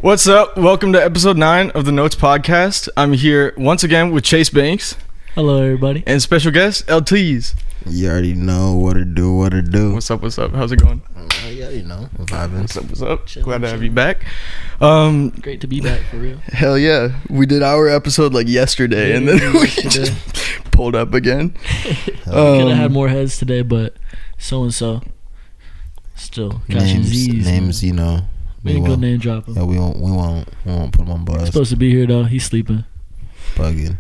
What's up? Welcome to episode 9 of the Notes Podcast. I'm here once again with Chase Bankx. Hello, everybody. And special guest, LTs. You already know what to do. What's up? How's it going? Yeah, you know, vibing. What's up? Chilling, Glad to have chilling. you back. Great to be back, for real. Hell yeah. We did our episode like yesterday, and then we just pulled up again. Could have had more heads today, but so-and-so still got you Z's. Names, you know. We ain't gonna name drop him. Yeah, we won't put him on He's blast. supposed to be here, though. He's sleeping. Bugging.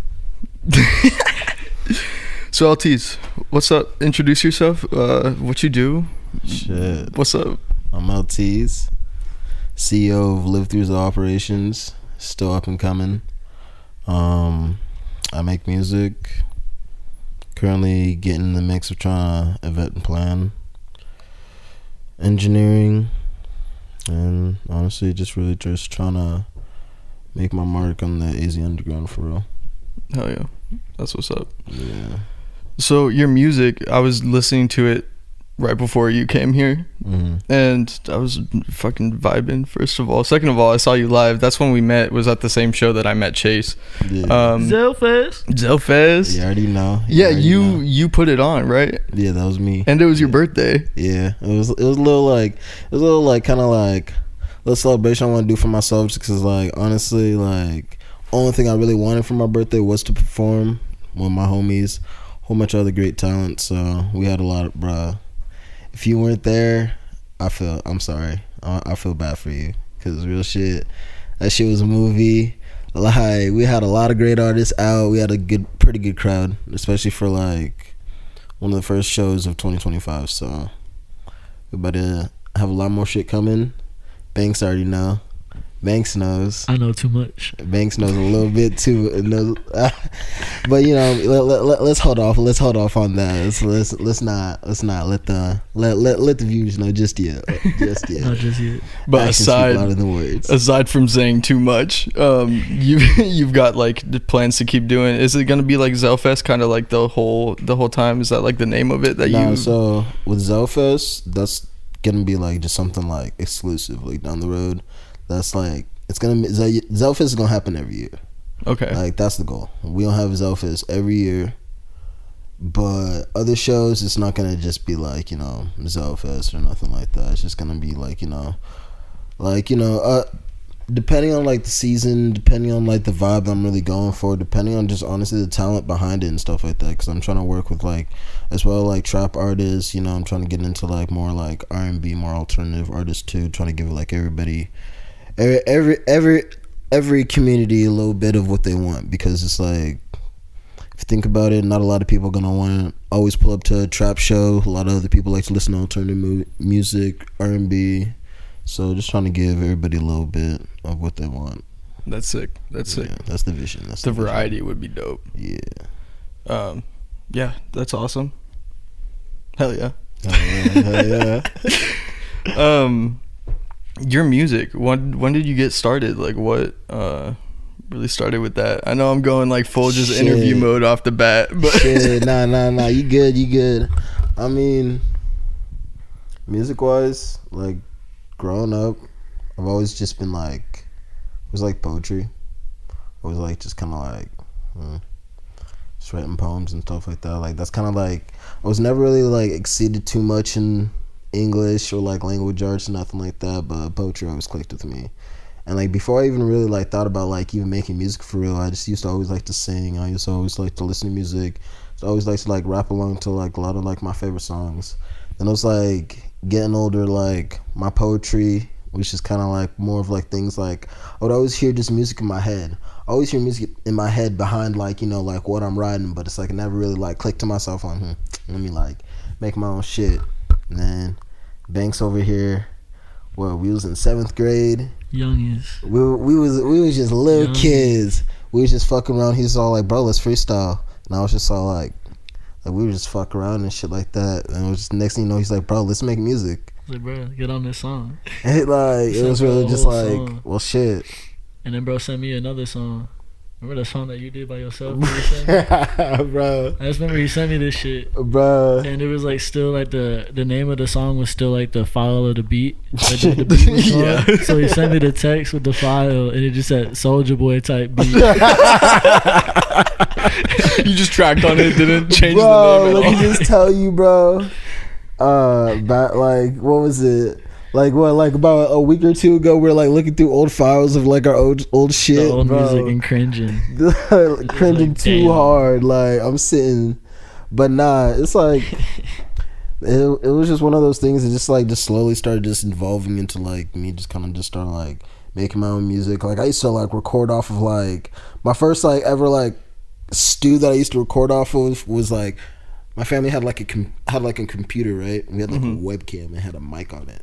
So LTs, what's up? Introduce yourself. What you do? Shit. What's up? I'm LTs, CEO of Live Through's Operations, still up and coming. I make music. Currently getting in the mix of trying to event and plan. Engineering. And honestly, just trying to make my mark on the AZ Underground for real. Hell yeah. That's what's up. Yeah. So your music, I was listening to it right before you came here, and I was fucking vibing, first of all. Second of all, I saw you live. That's when we met, was at the same show that I met Chase. Yeah. Zellfest. You already know. You put it on, right? Yeah, that was me. And it was your birthday. Yeah, it was a little kind of like a little celebration I want to do for myself, just because like honestly, like only thing I really wanted for my birthday was to perform with my homies, whole bunch of other great talent. So we had a lot of, bruh. If you weren't there, I'm sorry. I feel bad for you, because real shit, that shit was a movie. Like, we had a lot of great artists out. We had a pretty good crowd, especially for like one of the first shows of 2025. So we better have a lot more shit coming. Bankx already know. Bankx knows. I know too much. Bankx knows a little bit too. But you know, let's hold off. Let's hold off on that. Let's not let the viewers know just yet. Not just yet. But Actions speak louder than words. aside from saying too much, you've got like the plans to keep doing. Is it gonna be like Zellfest, kind of like the whole time? Is that like the name of it that you? So with Zellfest, that's gonna be like just something like exclusive, like down the road. That's like, it's gonna be, Zellfest is gonna happen every year. Okay. Like, that's the goal. We don't have Zellfest every year, but other shows, it's not gonna just be like, you know, Zellfest or nothing like that. It's just gonna be like, depending on like the season, depending on like the vibe I'm really going for, depending on just honestly the talent behind it and stuff like that. Because I'm trying to work with like, as well, like trap artists. You know, I'm trying to get into like more like R&B, more alternative artists too. Trying to give like everybody, every community a little bit of what they want, because it's like, if you think about it, not a lot of people are gonna want to always pull up to a trap show. A lot of other people like to listen to alternative music, R&B. So just trying to give everybody a little bit of what they want. That's sick. That's sick. That's the vision. That's The vision. variety would be dope. Yeah. Yeah, that's awesome. Hell yeah. Hell yeah. Your music, when did you get started? Like, what really started with that? I know I'm going like full just interview mode off the bat, but Shit, nah. You good. I mean, music wise, like growing up, I've always just been like, it was like poetry. I was like just kind of like just writing poems and stuff like that. Like, that's kind of like, I was never really like exceeded too much in English or like language arts, nothing like that, but poetry always clicked with me. And like, before I even really like thought about like even making music for real, I just used to always like to sing. I used to always like to listen to music. So I always like to like rap along to like a lot of like my favorite songs. And it was like getting older, like my poetry, which is kind of like more of like things like, I would always hear just music in my head. I always hear music in my head behind like, you know, like what I'm writing, but it's like I never really like clicked to myself on, let me like make my own shit. And then Bankx over here, well, we was in 7th grade. Youngest. We was just little kids. We was just fucking around. He was all like, bro, let's freestyle. And I was just all like we were just fuck around and shit like that. And it was just, next thing you know, he's like, bro, let's make music. Like, bro, get on this song. And it was really just like, well, shit. And then bro sent me another song. Remember the song that you did by yourself? Bro. I just remember he sent me this shit. Bro. And it was like still like the name of the song was still like the file of the beat. Like the beat was yeah. So he sent me the text with the file and it just said Soulja Boy type beat. You just tracked on it, didn't change bro, the name at all. Let me just tell you, bro. Like, what was it? Like what? Like about a week or two ago, we're like looking through old files of like our old shit, the old bro. music and cringing, cringing like, too hard. Like I'm sitting, but nah, it's like it was just one of those things that just slowly started just evolving into like me just kind of just started like making my own music. Like I used to like record off of like my first like ever like stew that I used to record off of was like my family had like a computer, right? We had like a webcam and had a mic on it.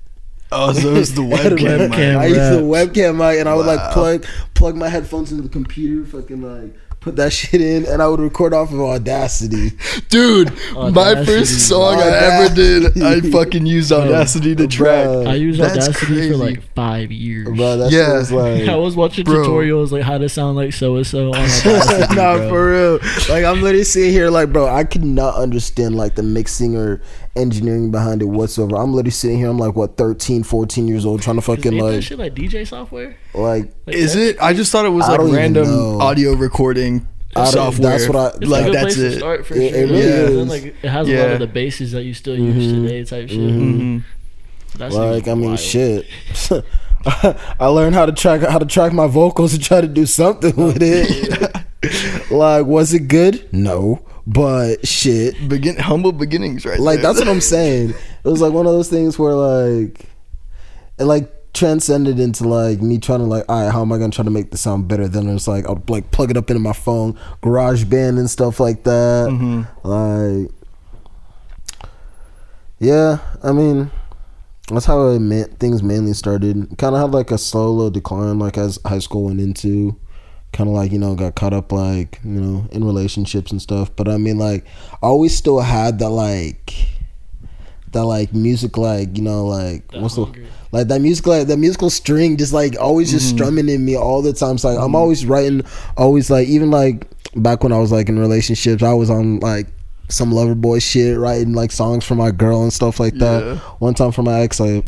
Oh, so it was the webcam mic. I used the webcam mic, and I would like plug my headphones into the computer, fucking like put that shit in, and I would record off of Audacity. Dude, my first song I ever did, I fucking used Audacity to track. I used Audacity for like 5 years. Bro, that shit was like, I was watching tutorials like how to sound like so and so on Audacity. Nah, bro. For real. Like I'm literally sitting here like, bro, I could not understand like the mixing or engineering behind it whatsoever. I'm literally sitting here, I'm like what 13, 14 years old trying to fucking like that shit like DJ software? Like is it? I just thought it was like random audio recording software. That's what I it's like. A good that's place it. To start for sure. It really is. Then, like, it has a lot of the bases that you still use today, type shit. So that's like I mean, shit. I learned how to track my vocals and try to do something with it. Like, was it good? No, but shit. Humble beginnings, right? Like there. that's what I'm saying. It was like one of those things where like it like transcended into like me trying to like, all right, how am I gonna try to make this sound better? Then it's like I'll like plug it up into my phone, GarageBand and stuff like that. Like, yeah, I mean, that's how things mainly started. Kind of had like a slow little decline like as high school went into. Kind of like, you know, got caught up like, you know, in relationships and stuff. But I mean, like, I always still had that music, like, you know, like that what's hungry. Like that music, like that musical string, just like always just strumming in me all the time. So like I'm always writing, always like, even like back when I was like in relationships, I was on like some lover boy shit, writing like songs for my girl and stuff like that. One time for my ex, like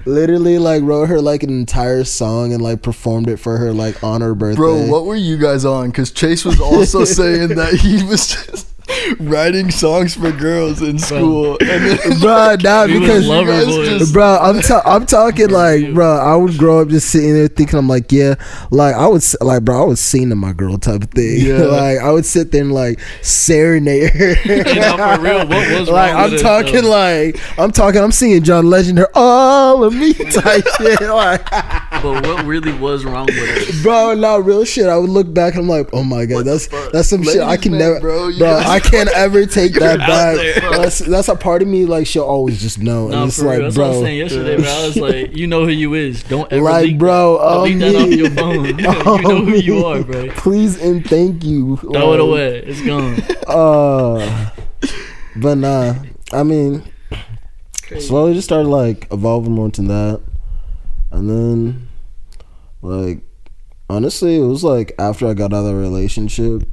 literally like wrote her like an entire song and like performed it for her like on her birthday. Bro, what were you guys on? Because Chase was also saying that he was just writing songs for girls in school. And then, bro, nah, because bro, I'm talking like, bro, I would grow up just sitting there thinking, I'm like, yeah, like I was like, bro, I was singing to my girl type of thing. Yeah. Like I would sit there and like serenade her. You know, for real, what was like wrong with I'm singing John Legend, her all of me type shit. Like, but what really was wrong with it, bro? Not real shit. I would look back and I'm like, oh my god, that's some Ladies shit I can never, bro. I can't ever take that back. That's a part of me like she'll always just know. And it's like, that's bro, what I was saying yesterday, bro. I was like, you know who you is. Don't ever like, leak bro, leak that off your phone. You know who you are, bro. Please and thank you. Throw it away. It's gone. But nah, I mean, slowly just started like evolving more into that, and then like honestly, it was like after I got out of the relationship.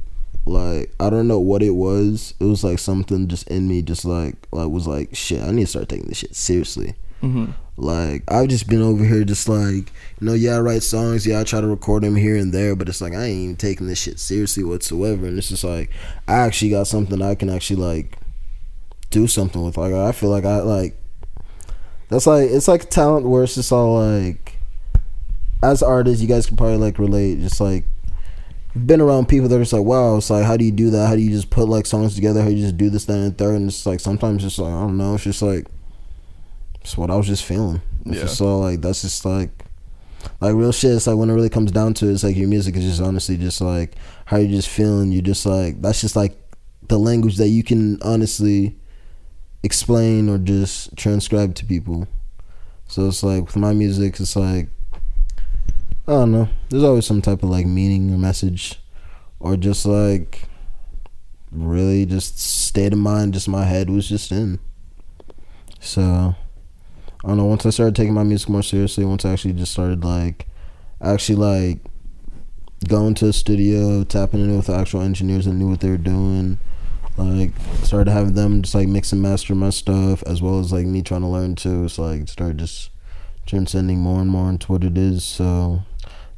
Like I don't know what it was. It was like something just in me, just like was like, shit, I need to start taking this shit seriously. Like I've just been over here, just like, you know, yeah, I write songs, yeah, I try to record them here and there, but it's like I ain't even taking this shit seriously whatsoever. And it's just like I actually got something I can actually like do something with. Like I feel like I like that's like it's like a talent where it's just all like, as artists, you guys can probably like relate, just like. Been around people that are just like, wow, it's like, how do you do that? How do you just put like songs together? How do you just do this, that, and third? And it's like sometimes it's like, I don't know, it's just like it's what I was just feeling. It's just all like, that's just like real shit. It's like when it really comes down to it, it's like your music is just honestly just like how you just feeling. You just like, that's just like the language that you can honestly explain or just transcribe to people. So it's like with my music, it's like, I don't know, there's always some type of like meaning or message, or just like really just state of mind just my head was just in. So I don't know, once I started taking my music more seriously, once I actually just started like actually like going to a studio, tapping in with the actual engineers that knew what they were doing. Like, started having them just like mix and master my stuff, as well as like me trying to learn too. So like, started just transcending more and more into what it is. So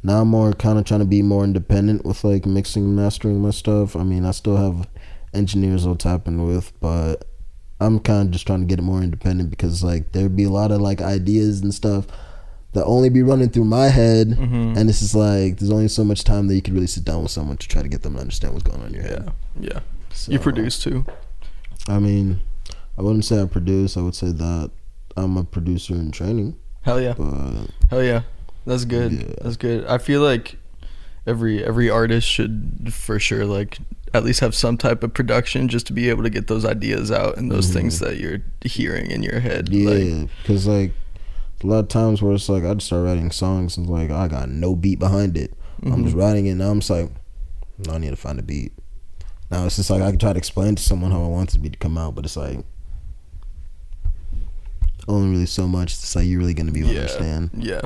now I'm more kind of trying to be more independent with like mixing and mastering my stuff. I mean, I still have engineers I'll tap in with, but I'm kind of just trying to get it more independent, because like there'd be a lot of like ideas and stuff that only be running through my head, and it's just like there's only so much time that you could really sit down with someone to try to get them to understand what's going on in your head. Yeah. So, You produce too? I mean, I wouldn't say I produce. I would say that I'm a producer in training. Hell yeah. But Hell yeah. That's good. Yeah. That's good. I feel like every artist should for sure like at least have some type of production just to be able to get those ideas out and those things that you're hearing in your head. Yeah, because like a lot of times where it's like I'd start writing songs and like I got no beat behind it. I'm just writing it, now I'm just like, no, I need to find a beat. Now it's just like I can try to explain to someone how I want this beat to come out, but it's like only really so much. It's like you're really gonna be able to understand. Yeah.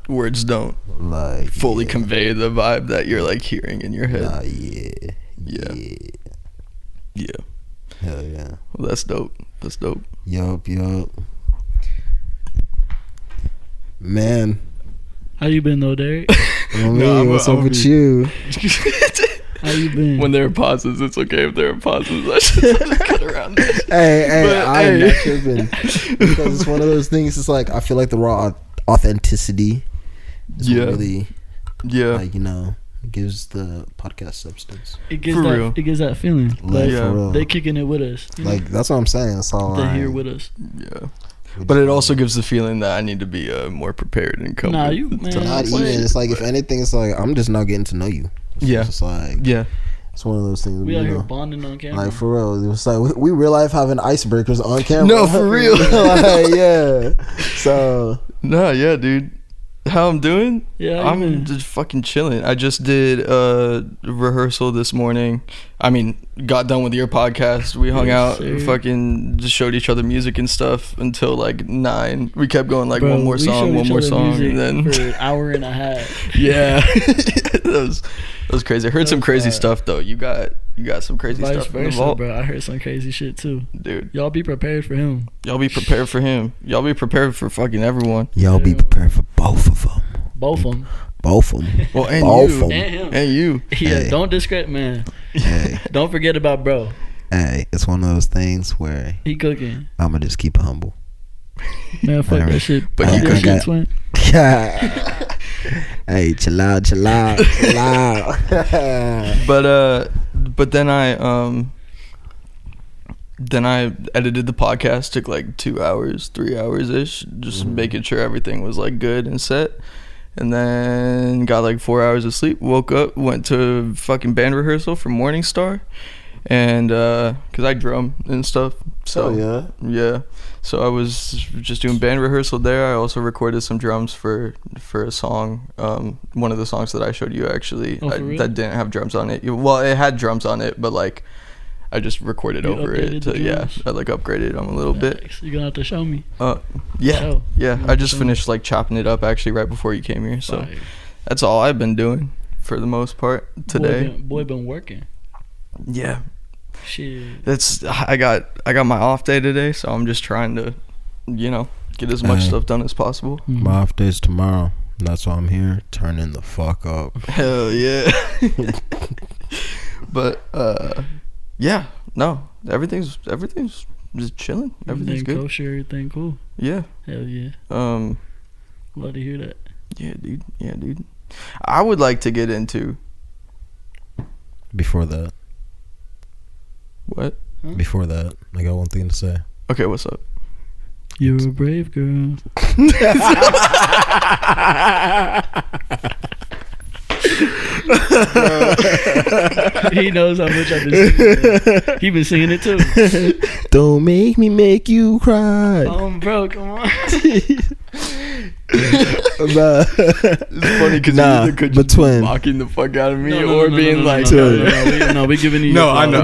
Words don't like fully convey the vibe that you're like hearing in your head. Yeah. Hell yeah. Well, that's dope. That's dope. Yup. Man. How you been though, Derek? What's up with you? How you been? When there are pauses, it's okay if there are pauses. I should cut around this. I'm not tripping. Because it's one of those things, it's like I feel like the raw authenticity is what really like, you know, gives the podcast substance. It gives For that real. it gives that feeling. Like, for real. They kicking it with us. Like that's what I'm saying. That's all They're here with us. Yeah. But it also gives the feeling that I need to be more prepared and come. Nah, with you, the man, time. not even. It's like if anything, it's like I'm just now getting to know you. It's just like it's one of those things. We out here know, bonding on camera. like for real. It was like we real life having icebreakers on camera. No, for real. Like, yeah. So No, yeah, dude. How I'm doing? Yeah, I'm just fucking chilling. I just did a rehearsal this morning. I mean, got done with your podcast. We hung out, fucking just showed each other music and stuff until like 9. We kept going like one more song, and then for an hour and a half. Yeah. that was crazy. I heard some crazy stuff though. You got some crazy Vice stuff in the versa, vault, bro. I heard some crazy shit too, dude. Y'all be prepared for him. Y'all be prepared for him. Y'all be prepared for fucking everyone. y'all be prepared for both of them. Both of them. Well, and both you of 'em. And him. and you. Yeah, Hey. don't discredit, man. Hey, Don't forget about bro. hey, it's one of those things where He cooking. I'ma just keep it humble. Man, fuck that shit. But Fuck he that cooking. shit, twin. Hey, chill out. But then I edited the podcast. Took like 2 hours, 3 hours ish, just making sure everything was like good and set. And then got like 4 hours of sleep. Woke up, went to fucking band rehearsal for Morningstar, and cause I drum and stuff. So yeah. So I was just doing band rehearsal there. I also recorded some drums for a song. One of the songs that I showed you actually that didn't have drums on it. Well, it had drums on it, but like I just recorded over it. To, I like upgraded them a little bit. You're gonna have to show me. Yeah. I just finished like chopping it up actually right before you came here. So that's all I've been doing for the most part today. Boy been working. Yeah. Shit. I got my off day today, so I'm just trying to, get as much stuff done as possible. My off day's tomorrow. That's why I'm here, turning the fuck up. Hell yeah. But yeah, no, everything's just chilling. Everything's good. Kosher, everything cool. Yeah. Hell yeah. Love to hear that. Yeah, dude. I would like to get into. Before that. What? Huh? Before that, I got one thing to say. Okay, what's up? You're a brave girl. He knows how much I've been singing. He been singing it too. Don't make me make you cry. Bro, come on. It's funny because you either could just be mocking the fuck out of me or being like, no, we giving you. No, I know.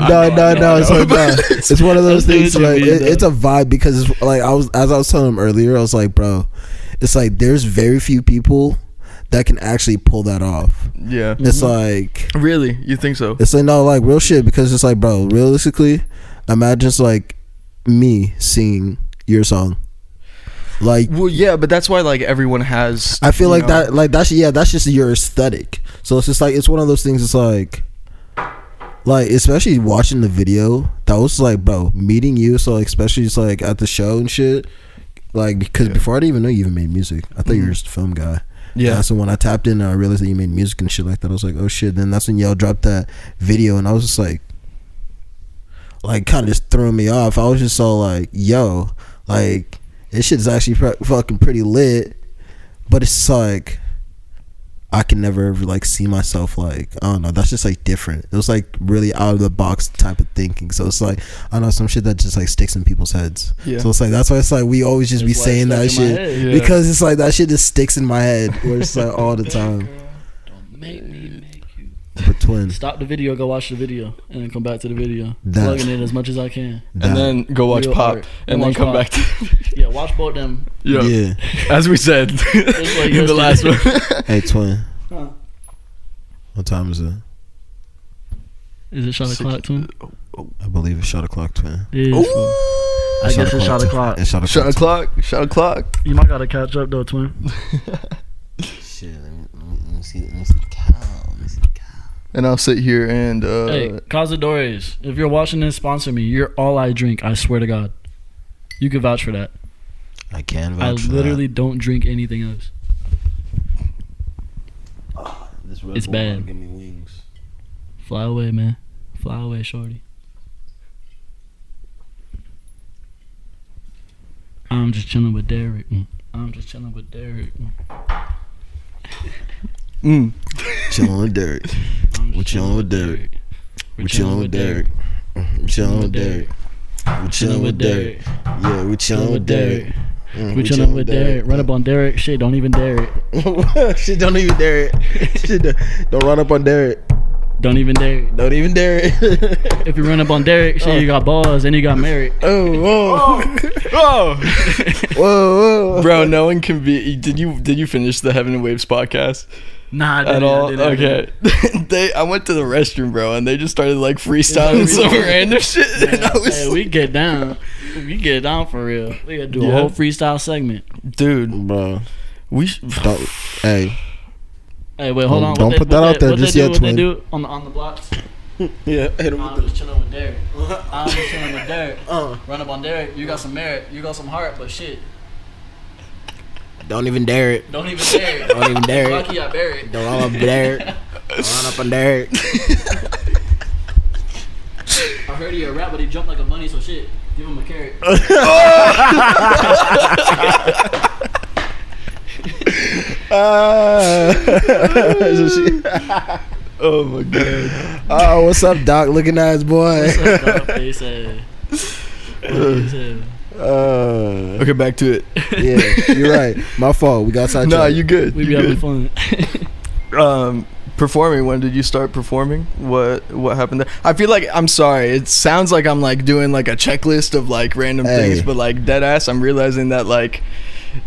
It's one of those things. Like it's a vibe because it's like I was telling him earlier. I was like, bro, it's like there's very few people that can actually pull that off. Yeah. It's like, really, you think so? it's like, no, like real shit, because it's like, bro, realistically, imagine it's like me singing your song. Like, well, yeah, but that's why like everyone has. I feel like that, like that's just your aesthetic. So it's just like, it's one of those things. It's like especially watching the video, that was like, bro, meeting you. So like, especially just like at the show and shit. Like, because before I didn't even know you even made music. I thought you were just a film guy. Yeah. So when I tapped in, I realized that you made music and shit like that. I was like, oh shit. Then that's when y'all dropped that video, and I was just like kind of just throwing me off. I was just so like, yo, like, this shit is actually fucking pretty lit, but it's like I can never ever like see myself like, I don't know, that's just like different. It was like really out of the box type of thinking. So it's like, I don't know, some shit that just like sticks in people's heads. Yeah. So it's like, that's why it's like we always just be saying that shit, because it's like that shit just sticks in my head where it's like all the time. Don't make me make you. But twin, stop the video, go watch the video, and then come back to the video. Plugging in as much as I can, and then go watch Real Pop, art. and then come back to yeah, watch both them. Yeah. As we said like in the last one. Hey twin, huh? What time is it? Is it shot o'clock, twin? I believe it's shot o'clock, twin. It is. I guess it's shot o'clock. It's shot Shot o'clock. You might gotta catch up though, twin. Shit, let me see the cow. And I'll sit here and hey, Cazadores, if you're watching this, sponsor me. You're all I drink, I swear to God. You can vouch for that. I can vouch for that. I literally don't drink anything else. This Red It's Bull bad. Give me wings. Fly away, man. Fly away, shorty. I'm just chilling with Derek. I'm just chilling with Derek. Chilling with Derek. We're chilling with Derek. We're chilling with Derek. We're chilling with Derek. We're chilling with Derek. Yeah, we're chilling with Derek. We're chilling with Derek. Run up on Derek. Shit, don't even dare it. Shit, don't even dare it. Shit, don't run up on Derek. Don't even dare it. Don't even dare it. If you run up on Derek, shit, you got balls and you got married. Whoa. Whoa. Bro, no one can be. Did you finish the Heaven and Waves podcast? Nah, I didn't, at all. I didn't. Okay. I went to the restroom, bro, and they just started like freestyling some random shit. Yeah, and I was hey, we get down. We get down for real. We gotta do a whole freestyle segment, dude. Bro, Hey, wait, hold on. Don't put that out there just yet, What they twin. do on the blocks? Yeah, hit him I'm with just chilling with Derek. I'm just chilling with Derek. Run up on Derek. You got some merit. You got some heart, but shit. Don't even dare it. Don't even dare it. Don't even dare it. Lucky I buried it. Don't run up Derek. Don't run up on Derek. I heard he a rap, but he jumped like a bunny, so shit. Give him a carrot. oh my god. Oh, what's up, Doc? Looking ass boy. What's up, dog? He said. He said. Okay, back to it. Yeah, you're right. My fault. We got sidetracked. Nah, you good. We be having fun. Performing. When did you start performing? What happened there? I feel like, I'm sorry, it sounds like I'm like doing like a checklist of like random things, but like dead ass, I'm realizing that like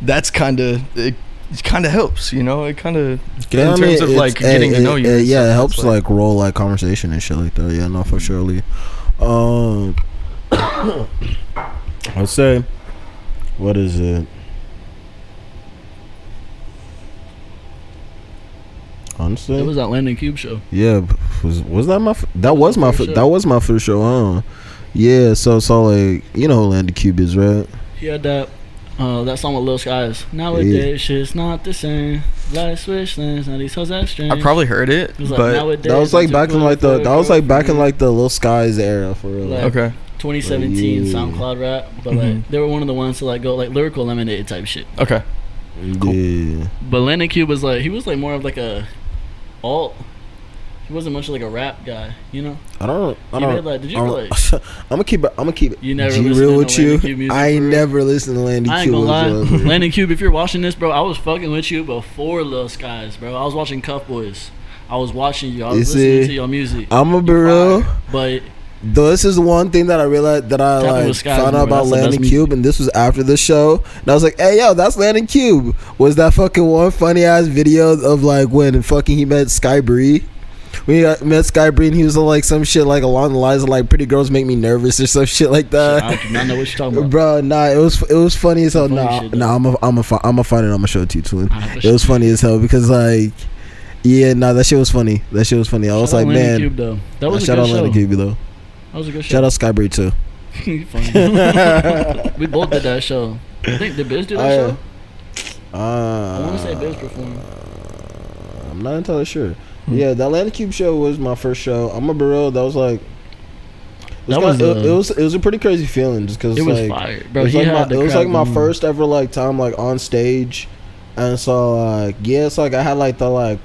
that's kind of it kind of helps, you know. It kind of in terms of like getting to know you. Yeah, it helps like roll like conversation and shit like that. Yeah, no, for surely. I'd say, what is it? Honestly, it was that Landon Cube show. Yeah, was that my that was my first show, huh? Yeah, so like, you know who Landon Cube is, right? He had that song with Lil Skies. Nowadays, shit's not the same. Light switch lanes, now these hoes have strange. I probably heard it, Like, but that was like back in like the Lil Skies era for real. Like, okay. 2017 SoundCloud rap, but like they were one of the ones to like go like lyrical lemonade type shit. Okay. Cool. Yeah. But Landon Cube was like, he was like more of like a alt. He wasn't much like a rap guy, you know. I don't. I'm gonna keep it. You never G listened real to with Landon you. Cube music, I ain't for real? never listened to Landon I ain't Cube. gonna lie, Landon Cube. If you're watching this, bro, I was fucking with you before Lil Skies, bro. I was watching Cuff Boys. I was watching you. I was listening to your music. I'm a be real. But this is one thing that I realized that I Tapping like with Sky found out more, about that's the Landon best Cube, and this was after the show. And I was like, "Hey, yo, that's Landon Cube." Was that fucking one funny ass video of like when fucking he met Sky Bree? When he met Sky Bree, and he was like some shit like along the lines of like "pretty girls make me nervous" or some shit like that. I do not know what you're talking about. Bro, nah, it was funny as hell. Funny shit, I'm a find it. I'm gonna show it to you, twin. Ah, It was funny as hell because like, yeah, nah, that shit was funny. That shit was funny. I was Shout like, out Landon man, Cube, though. That was a shout good out show. Landon Cube though. That was a good show. Shout out Sky Bree too. Funny. We both did that show. I think did Biz do that show? I want to say Biz performed. I'm not entirely sure. Yeah, the Atlanta Cube show was my first show. I'm a bro. That was like. It was a pretty crazy feeling just because It was like, fire, bro. It was He like had the it was crowd like my going. first ever like time like on stage, and so like yeah, it's like I had like the like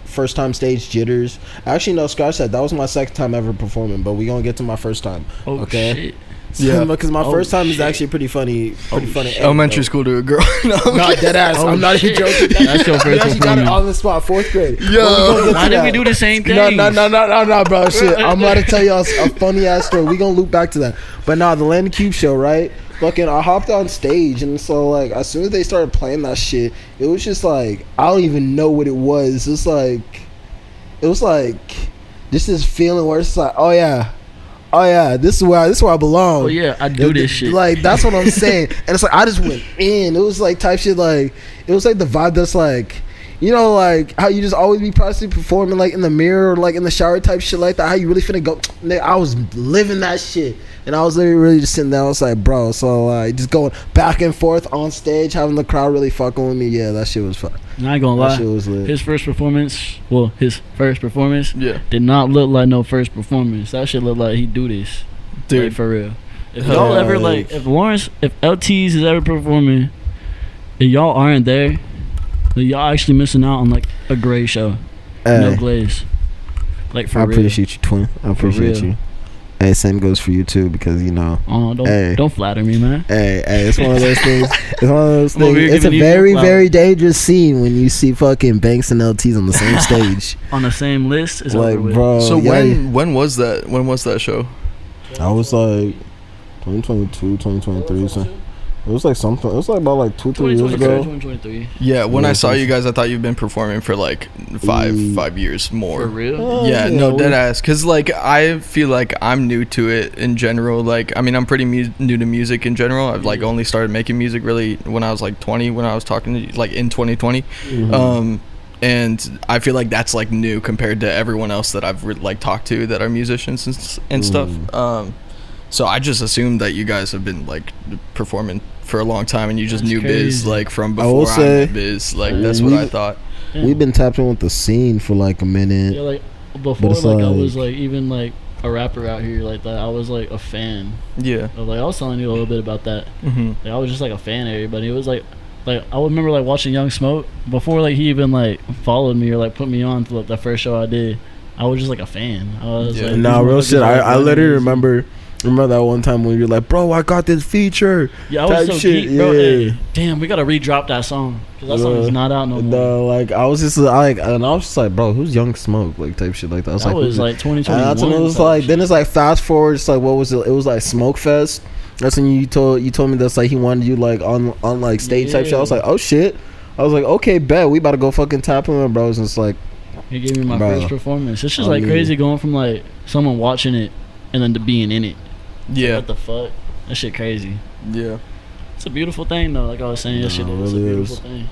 first time stage jitters. Actually, no, Scott said that was my second time ever performing, but we gonna get to my first time. Oh Okay. shit. Yeah. Because my first time is shit. actually pretty funny. Funny. Elementary school to a girl. No, Not dead ass. Oh, I'm not even shit. joking. That's your We first actually got it performance. on the spot. 4th grade. Yo. Why did we do the same thing? No, bro. Shit. I'm about to tell y'all a funny ass story. We gonna loop back to that. But nah, the Landon Cube show, right? Fucking, I hopped on stage, and so like as soon as they started playing that shit, it was just like I don't even know what it was. It was like just this feeling where it's like, oh yeah, this is where I belong. Oh yeah, I do this shit. Like that's what I'm saying. And it's like I just went in. It was like type shit like it was like the vibe that's like, like how you just always be practicing performing like in the mirror or like in the shower type shit like that. How you really finna go? I was living that shit, and I was literally really just sitting there. I was like, bro, so just going back and forth on stage, having the crowd really fucking with me. Yeah, that shit was fun. I ain't gonna That lie. shit was lit. His first performance Yeah. did not look like no first performance. That shit looked like he do this. Dude. Like, for real. If y'all ever like, if LTs is ever performing, and y'all aren't there, then y'all actually missing out on like a great show. No Hey, glaze. Like for I real. appreciate you, twin. I appreciate real. you. Hey, same goes for you too, because Oh, Hey. don't flatter me, man. Hey, it's one of those things. It's one of those Well, things. we're It's a giving you very, flowers. very dangerous scene when you see fucking Bankx and LTs on the same stage. On the same list is Like, over with. bro. So yeah, when was that? When was that show? I was like 2022, 2023. So it was like something. It was like about like 2-3 years 2022, ago. 2023. Yeah, when Yeah, I saw so- you guys, I thought you've been performing for like five years more. For real? Oh, Yeah, yeah, no, we- dead ass. Cause like I feel like I'm new to it in general. Like I mean, I'm pretty new to music in general. I've like only started making music really when I was like 20. When I was talking to you, like in 2020. Mhm. And I feel like that's like new compared to everyone else that I've like talked to that are musicians and stuff. So I just assumed that you guys have been like performing for a long time and you just That's knew Biz crazy. like from I will before I say- met Biz. Like that's what I thought. Yeah. We've been tapping with the scene for like a minute. Yeah, like before, it's like I like- was like even like a rapper out here like that. I was like a fan. Yeah. Of, like I was telling you a little bit about that. Mm-hmm. Like, I was just like a fan of everybody. It was like I would remember like watching Young Smoke before like he even like followed me or like put me on to like the first show I did. I was just like a fan. I was Yeah. like, Nah, these real motherfuckers shit. are, like, I literally running. remember that one time when you're like, bro, I got this feature. Yeah, I was type so shit, geek, bro. yeah. Hey, damn, we gotta re-drop that song because that song is not out no more. No, like I was just like, and I was just like, bro, who's Young Smoke, like type shit like that. I was That like, was who's like it? 2021. And that's when it was type like, shit. then it's like fast forward. It's like, what was it? It was like Smoke Fest. That's when you told me that's like he wanted you like on like stage type shit. I was like, oh shit. I was like, okay, bet we about to go fucking tap him, and bros. And it's like, He gave me my Bro. first performance. It's just I like mean- crazy going from like someone watching it and then to being in it. Yeah. What the fuck? That shit crazy. Yeah. It's a beautiful thing though. Like I was saying, that shit No, it is a really beautiful is. thing.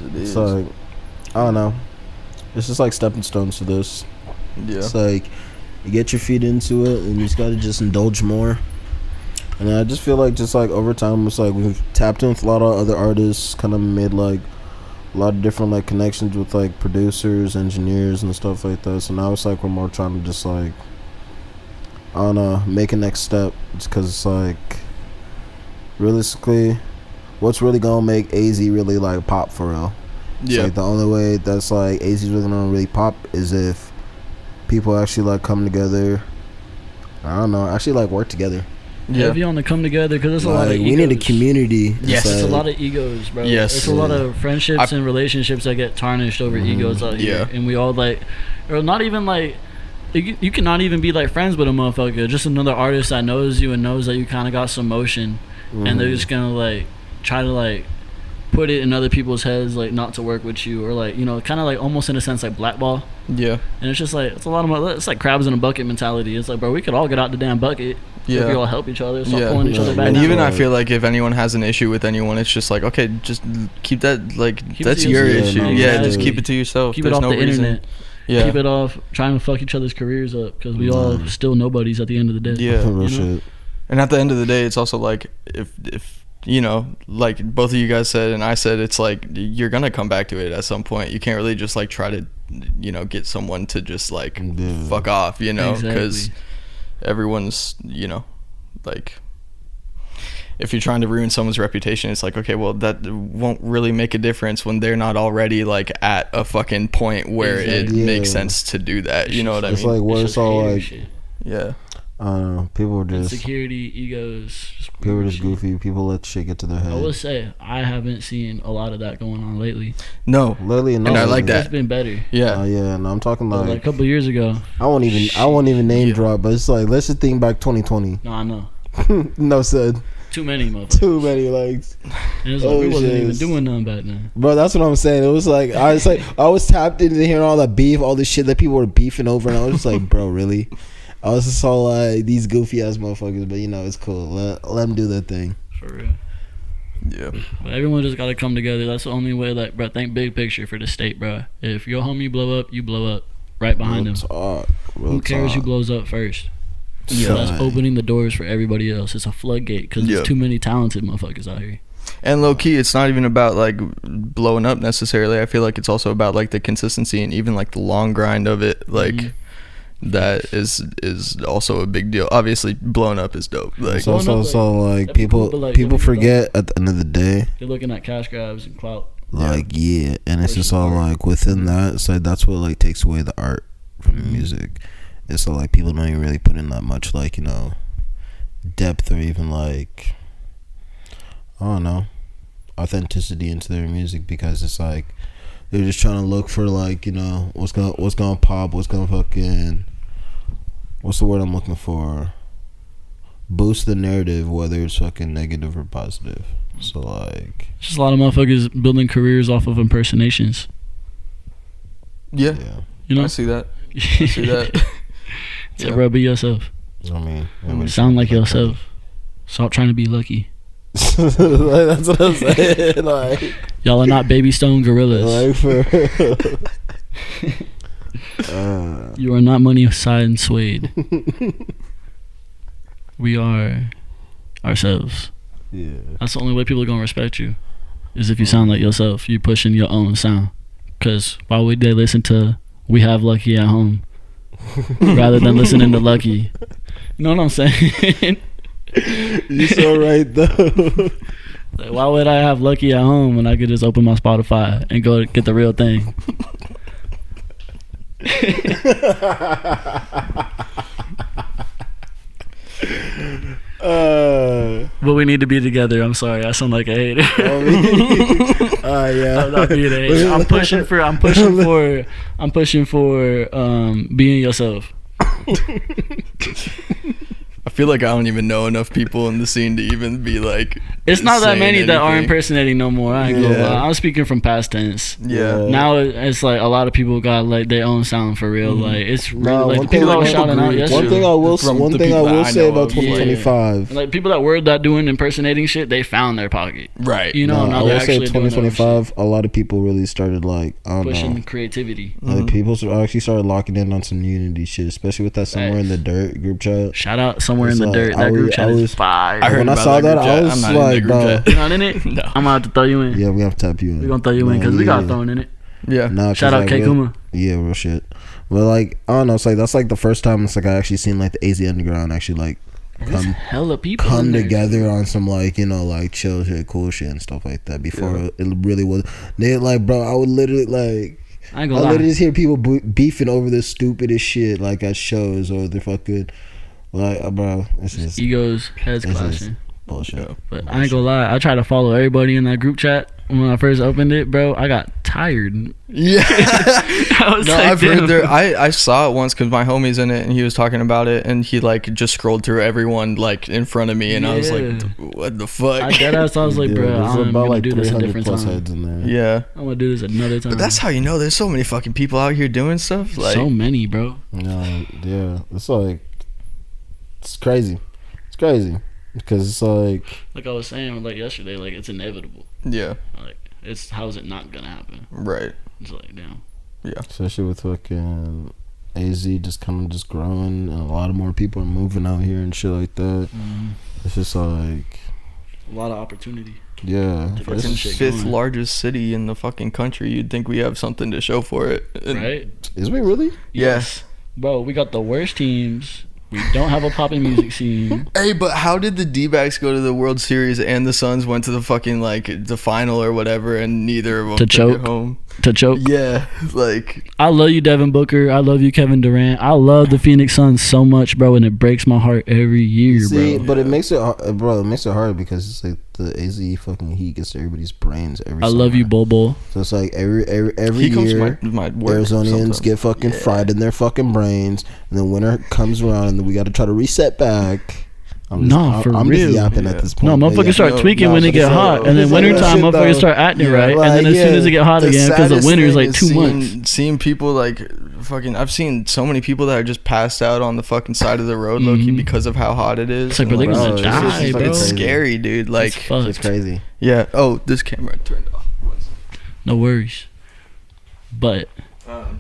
It is. it's like, I don't know. It's just like stepping stones to this. Yeah. It's like you get your feet into it, and you just gotta just indulge more. And I just feel like just like over time, it's like we've tapped in with a lot of other artists, kind of made like a lot of different like connections with like producers, engineers, and stuff like that. So now it's like we're more trying to just like, I don't know, make a next step. Just because it's like realistically, what's really gonna make AZ really like pop for real? It's Yeah. like the only way that's like AZ's really gonna really pop is if people actually like come together. I don't know, actually like work together. Yeah, Yeah. if you want to come together, because it's a lot of Like, egos. we need a community. Yes. It's a like- lot of egos, bro. Yes. It's a lot of friendships I- and relationships that get tarnished over egos out here. Yeah. And we all like, or not even like, you cannot even be like friends with a motherfucker. Just another artist that knows you and knows that you kind of got some motion, and they're just gonna like try to like put it in other people's heads, like not to work with you, or like, you know, kind of like almost in a sense like blackball. Yeah. And it's just like, it's a lot of, it's like crabs in a bucket mentality. It's like, bro, we could all get out the damn bucket. Yeah. If we all help each other, stop pulling each other back. And down. even I feel like if anyone has an issue with anyone, it's just like, okay, just keep that, like, that's your issue. No, yeah, just keep it to yourself. Keep it off the internet. Yeah. Keep it off trying to fuck each other's careers up, because we all still nobodies at the end of the day. Yeah. You know? And at the end of the day, it's also like, if you know, like both of you guys said and I said, it's like you're gonna come back to it at some point. You can't really just like try to, you know, get someone to just like fuck off, you know, because everyone's, you know, like if you're trying to ruin someone's reputation, it's like, okay, well, that won't really make a difference when they're not already like at a fucking point where it makes sense to do that. You know what I mean? It's like where it's all like shit. I don't know. People are just insecurity, egos. People are just goofy. People let shit get to their head. I will say I haven't seen a lot of that going on lately. No, lately, no. And I like that. It's been better. Yeah, yeah. No, I'm talking like a couple years ago. I won't even name drop, but it's like, let's just think back 2020. No, I know. No, said. Too many motherfuckers. Too many, like. And it's like we wasn't even doing nothing back then. Bro, that's what I'm saying. It was like I was tapped into hearing all that beef, all this shit that people were beefing over, and I was just like, bro, really? I was just all like, these goofy ass motherfuckers, but you know, it's cool. Let them do their thing. For real. Yeah. But everyone just gotta come together. That's the only way. Like, bro, think big picture for the state, bro. If your homie blow up, you blow up right behind him. Who cares who blows up first? Yeah. So that's opening the doors for everybody else. It's a floodgate because there's too many talented motherfuckers out here. And low key, it's not even about like blowing up necessarily. I feel like it's also about like the consistency and even like the long grind of it. Like that is also a big deal. Obviously, blowing up is dope. Like it's also like people forget at the end of the day. They're looking at cash grabs and clout. Like and it's just all like within that. So that's what like takes away the art from the music. It's so like people don't even really put in that much like, you know, depth or even like, I don't know, authenticity into their music, because it's like they're just trying to look for like, you know, what's gonna pop, what's gonna fucking, what's the word I'm looking for, boost the narrative, whether it's fucking negative or positive. So like, it's just a lot of motherfuckers building careers off of impersonations. Yeah. You know, I see that. Yeah, bro, be yourself. I mean, sound like yourself. Stop trying to be lucky. That's what I'm saying. Like, y'all are not baby stone gorillas. Like for you are not money side and suede. We are ourselves. Yeah. That's the only way people are gonna respect you, is if you sound like yourself. You pushing your own sound. Cause why would they listen to We Have Lucky at Home rather than listening to Lucky? You know what I'm saying? You're so right though. Like, why would I have Lucky at home when I could just open my Spotify and go get the real thing? But we need to be together. I'm sorry, I sound like a hater. Yeah. I'm not being a hater. I'm pushing for being yourself. I feel like I don't even know enough people in the scene to even be like. It's not that many that are impersonating no more. I ain't gonna lie. I'm speaking from past tense. Yeah. Now it's like a lot of people got like their own sound for real. Like it's really like people that were shouting out yesterday. One thing I will say about 2025. Like people that were doing impersonating shit, they found their pocket. Right. You know. I will say 2025. A lot of people really started like pushing creativity. Like people actually started locking in on some unity shit, especially with that Somewhere in the Dirt group chat. Shout out Somewhere in the Dirt. That group chat is fire. When I saw that, I was like, bro. You're not in it? No. I'm gonna have to throw you in. Yeah, we have to tap you in. We're gonna throw you in because we got thrown in it. Yeah. Nah, shout out K Kuma. Yeah, real shit. But like, I don't know. It's like that's like the first time it's like I actually seen like the AZ Underground actually like hella people come together on some like, you know, like chill shit, cool shit and stuff like that. Before it really was. They like, bro, I would literally like. I ain't gonna lie. literally just hear people beefing over the stupidest shit like at shows or the fucking like, bro. It's just egos, heads clashing. Bullshit. But I ain't gonna lie, I try to follow everybody in that group chat, when I first opened it, bro, I got tired. Yeah. I was No, like, I've heard damn. there. I saw it once because my homie's in it and he was talking about it and he like just scrolled through everyone like in front of me and I was like, Yeah. what the fuck? I deadass, I was like, Yeah, bro, there's I'm about gonna like do this a 300 different plus time. heads in there. Yeah. I'm gonna do this another time. But that's how you know there's so many fucking people out here doing stuff. Like, so many, bro. No, yeah, it's like it's crazy. It's crazy because it's like Like I was saying, like yesterday, like it's inevitable. yeah, Like it's how is it not gonna happen? right. It's like damn. especially with fucking AZ just kind of just growing and a lot of more people are moving out here and shit like that. It's just like A lot of opportunity. yeah, To get Fucking some shit fifth going. largest city in the fucking country. You'd think we have something to show for it. And- Right? is we really? Yes. Bro, we got the worst teams. We don't have a popping music scene. Hey, but how did the D-backs go to the World Series and the Suns went to the fucking like the final or whatever, and neither of them To took choke? it home? To choke. Yeah, like I love you, Devin Booker. I love you, Kevin Durant. I love the Phoenix Suns so much, bro, and it breaks my heart every year, See, bro. but it makes it bro. It makes it hard because it's like the AZ fucking heat gets to everybody's brains every. I love you, summer. Bobo. So it's like every he comes year. to my work Arizonians sometimes. get fucking Yeah. fried in their fucking brains, and then winter comes around, and then we got to try to reset back. Nah, for I'm real. just yapping Yeah. at this No, point. but motherfuckers yeah. start no, tweaking no, when they but get it's hot, like- and then it's like wintertime, that shit, motherfuckers though. start acting Yeah, right, and then like, as soon yeah, as it get hot The again, because the saddest winter's thing like is 2 months. seeing people like fucking. I've seen so many people that are just passed out on the fucking side of the road, low key, Mhm. because of how hot it is. It's like, bro, And, they Bro, gonna it's die, just bro. fucking It's crazy. scary, dude. Like, It's fucked. It's crazy. yeah. Oh, this camera turned off. No worries. But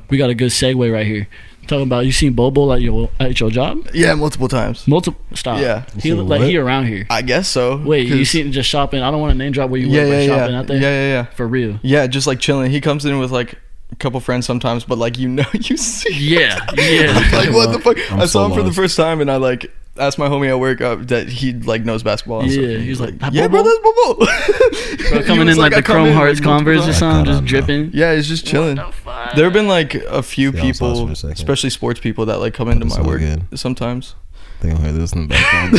we got a good segue right here. Talking about you seen Bobo at your job? Yeah, multiple times. Multiple stop. Yeah. You He seen look like what? he around here. I guess so. Wait, you 'cause- seen just shopping? I don't want to name drop where you Yeah, work, but yeah, shopping yeah. out there Yeah. for real. Yeah, just like chilling. He comes in with like a couple friends sometimes, but like you see. Yeah, yeah. Like what the fuck? I'm I saw so him for the lost. first time, and I like asked my homie at work that he like knows basketball. And Yeah, stuff. And he's like, "That yeah, bro, Bobo?" that's Bobo. Bro, He coming was in like I the come Chrome in, Hearts multiple Converse or times. something, I just don't know. dripping. Yeah, he's just chilling. What the fuck? There have been like a few Yeah, I was lost people, for a second. especially sports people, that like come into That's my all work good. sometimes. I think I heard this in the background.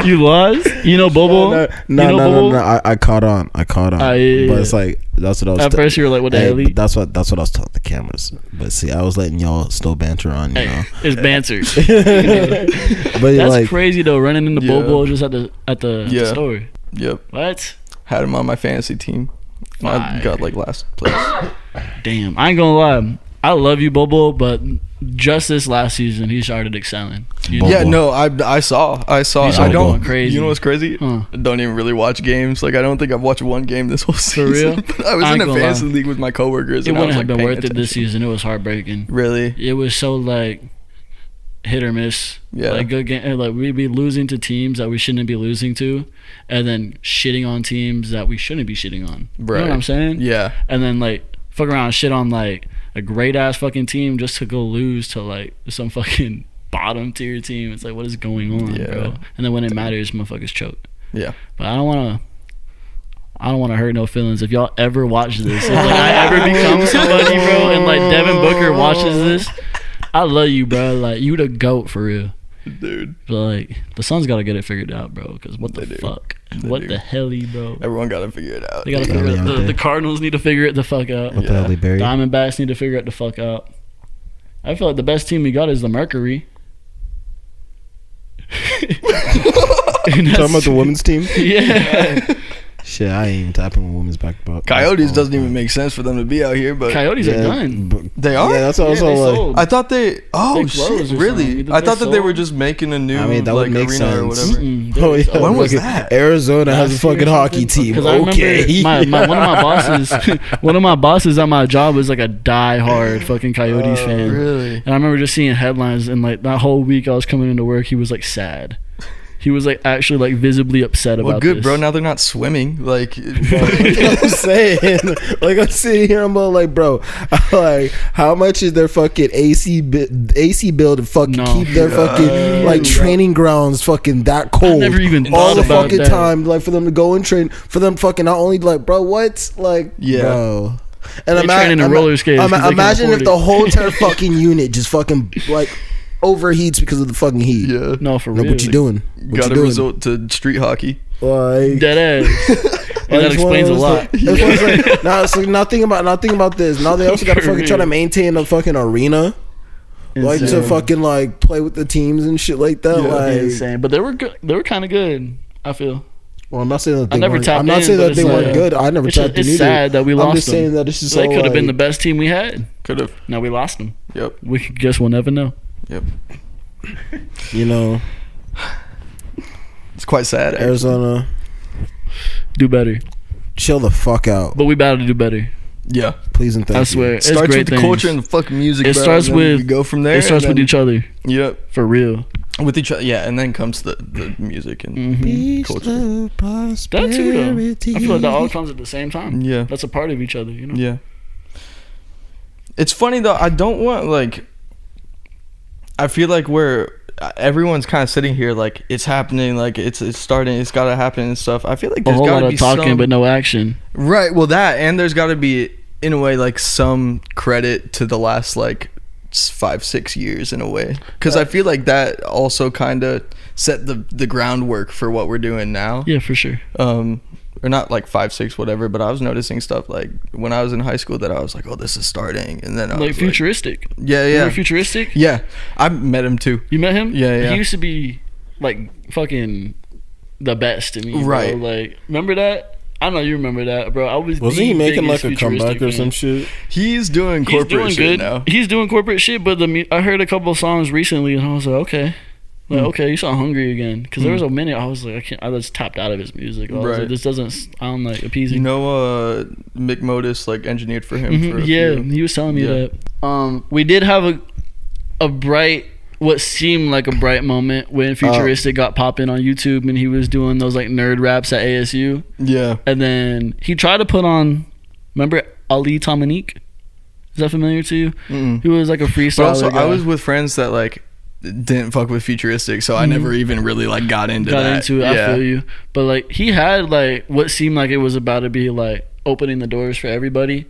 You lost? You know Bobo? No, You know Bobo? I caught on. Yeah. But it's like that's what I was. At first you were like, what the Hey, hell? but that's what I was telling the cameras. But see, I was letting y'all still banter on, you know. Hey, it's banter. But That's like, crazy though, running into Yeah. Bobo just at the Yeah. store. Yep, What? had him on my fantasy team. I Fire. got like last place. Damn, I ain't gonna lie. I love you, Bobo, but just this last season, he started excelling. You Bobo. Yeah, no, I saw. He I started don't. going crazy. You know what's crazy? Huh. I don't even really watch games. Like I don't think I've watched one game this whole season. real? But I was I in ain't a gonna fantasy lie. league with my coworkers. It and I wouldn't was, have like, been paying worth it this attention. season. It was heartbreaking. Really? It was so like hit or miss. Yeah. Like good game. Like we'd be losing to teams that we shouldn't be losing to, and then shitting on teams that we shouldn't be shitting on. You know Right. what I'm saying? Yeah. And then like fuck around and shit on like a great ass fucking team just to go lose to like some fucking bottom tier team. It's like what is going on, Yeah. bro? And then when it matters, motherfuckers choke. Yeah. But I don't want to hurt no feelings. If y'all ever watch this, if like I ever become somebody, bro, and like Devin Booker watches this, I love you, bro. Like you the GOAT for real. Dude. But like the Suns gotta get it figured out, bro. Because what the They do. fuck? They What do. the helly, bro? Everyone got to figure it out. They gotta Yeah, figure yeah, it. yeah. The Cardinals need to figure it the fuck out. what the hell they buried? Diamondbacks need to figure it the fuck out. I feel like the best team we got is the Mercury. Talking about the women's team? Yeah. Shit, I ain't even tapping with women's basketball. Coyotes doesn't even make sense for them to be out here, but Coyotes are done. they are. Yeah, that's what I was Yeah, they all like. sold. I thought they. Oh They closed shit! or something. Really? Either I they thought that they were sold- just making a new I mean, that like would make arena or sense. whatever. Oh yeah, When was fucking that? Arizona has a Last year fucking or hockey something? team. 'Cause I Okay, remember one of my bosses at my job was like a die-hard fucking Coyotes fan. Really? And I remember just seeing headlines, and like that whole week I was coming into work, he was like sad. He was like actually like visibly upset Well, about good, this. bro. Now they're not swimming. Like, I'm saying, like I'm sitting here, I'm all like, bro, like how much is their fucking AC bill to fucking No. keep their fucking like training grounds fucking that cold? never even all thought the about fucking that. time, like for them to go and train, for them fucking not only like, bro, what, like, Yeah. bro. And They training in roller skates 'cause they can't imagine afford if the it. whole entire fucking unit just fucking like overheats because of the fucking heat. yeah. No, for Like, real. what you doing? What Got you to doing? resort to street hockey. Like, Dead ass. And that explains a lot. It's like, now think about this. Now they also got to fucking try to maintain a fucking arena. Like to fucking like play with the teams and shit like that. Yeah, like insane. But they were good. They were kind of good. I feel. Well, I'm not saying that they never weren't. tapped I'm not in, saying but that they it's weren't like- good. I never tapped in It's either. sad that we I'm lost just them. saying that it's just They so, could have been the like- best team we had. Could have. Now we lost them. Yep. We guess we'll never know. Yep. You know, It's quite sad. actually. Arizona, Do better. chill the fuck out, But we about to do better. Yeah. please and thank I you. swear. It's Starts great with the things. culture and the fucking music. It bro, starts and then with- we go from there. It starts and with then- each other. Yep. For real. With each other. Yeah, and then comes the music and Mm-hmm. culture. That too, though. I feel like that all comes at the same time. Yeah. That's a part of each other, you know? Yeah. It's funny though. I don't want like. I feel like everyone's kind of sitting here like it's happening, like it's starting, it's gotta happen and stuff. I feel like A there's whole lot gotta of be talking, some, but no action. right. Well, that and there's gotta be in a way like some credit to the last like 5-6 years in a way, because I feel like that also kind of set the groundwork for what we're doing now. Yeah, for sure. Or not like 5-6 whatever, but I was noticing stuff like when I was in high school that I was like, oh, this is starting, and then I Like was futuristic. yeah, Remember Futuristic? yeah. I met him too. You met him? Yeah. He used to be like fucking the best to me. Bro. Right. Like, remember that? I know you remember that, bro. I was Wasn't the he making like biggest a comeback Futuristic or fan. some shit? He's doing He's corporate doing shit good. now. He's doing corporate shit, but I heard a couple of songs recently, and I was like, okay. Like, okay, you sound hungry again. Because there was a minute I was like, I just tapped out of his music. I was Right. like, this doesn't sound like appeasing. You know, Mick Modis like engineered for him. For a Yeah, few. he was telling me Yeah. that. We did have a bright, what seemed like a bright moment when Futuristic got popping on YouTube, and he was doing those like nerd raps at ASU. Yeah. And then he tried to put on, remember Ali Dominique? Is that familiar to you? Mm-mm. He was like a But freestyler also, guy. I was with friends that like didn't fuck with Futuristic, so I never even really like got into that. into it. I feel you. But like he had like what seemed like it was about to be like opening the doors for everybody.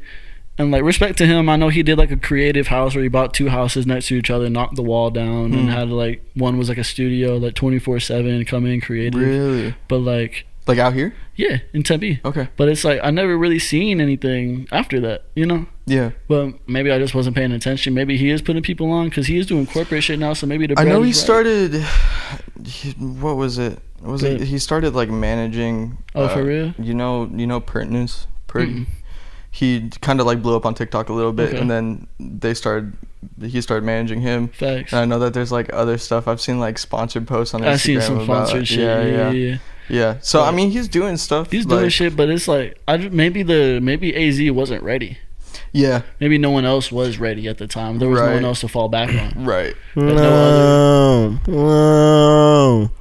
And like respect to him, I know he did like a creative house where he bought 2 houses next to each other, knocked the wall down, and had like one was like a studio, like 24/7, come in creative. Really? But like Like out here? yeah, in Tempe. Okay. But it's like I never really seen anything after that, you know. Yeah. But maybe I just wasn't paying attention. Maybe he is putting people on because he is doing corporate shit now. So maybe the I know bread he is right. started. What was it? Was it? Good. He started like managing. Oh, for real? You know, Pertinence. He kind of like blew up on TikTok a little bit, Okay. and then he started managing him. Facts. And I know that there's like other stuff. I've seen like sponsored posts on Instagram. I've seen some about, sponsored shit. Yeah. So I But mean, he's doing stuff. He's doing like, shit, but it's like maybe AZ wasn't ready. Yeah. Maybe no one else was ready at the time. There was no Right. one else to fall back on. Right. No,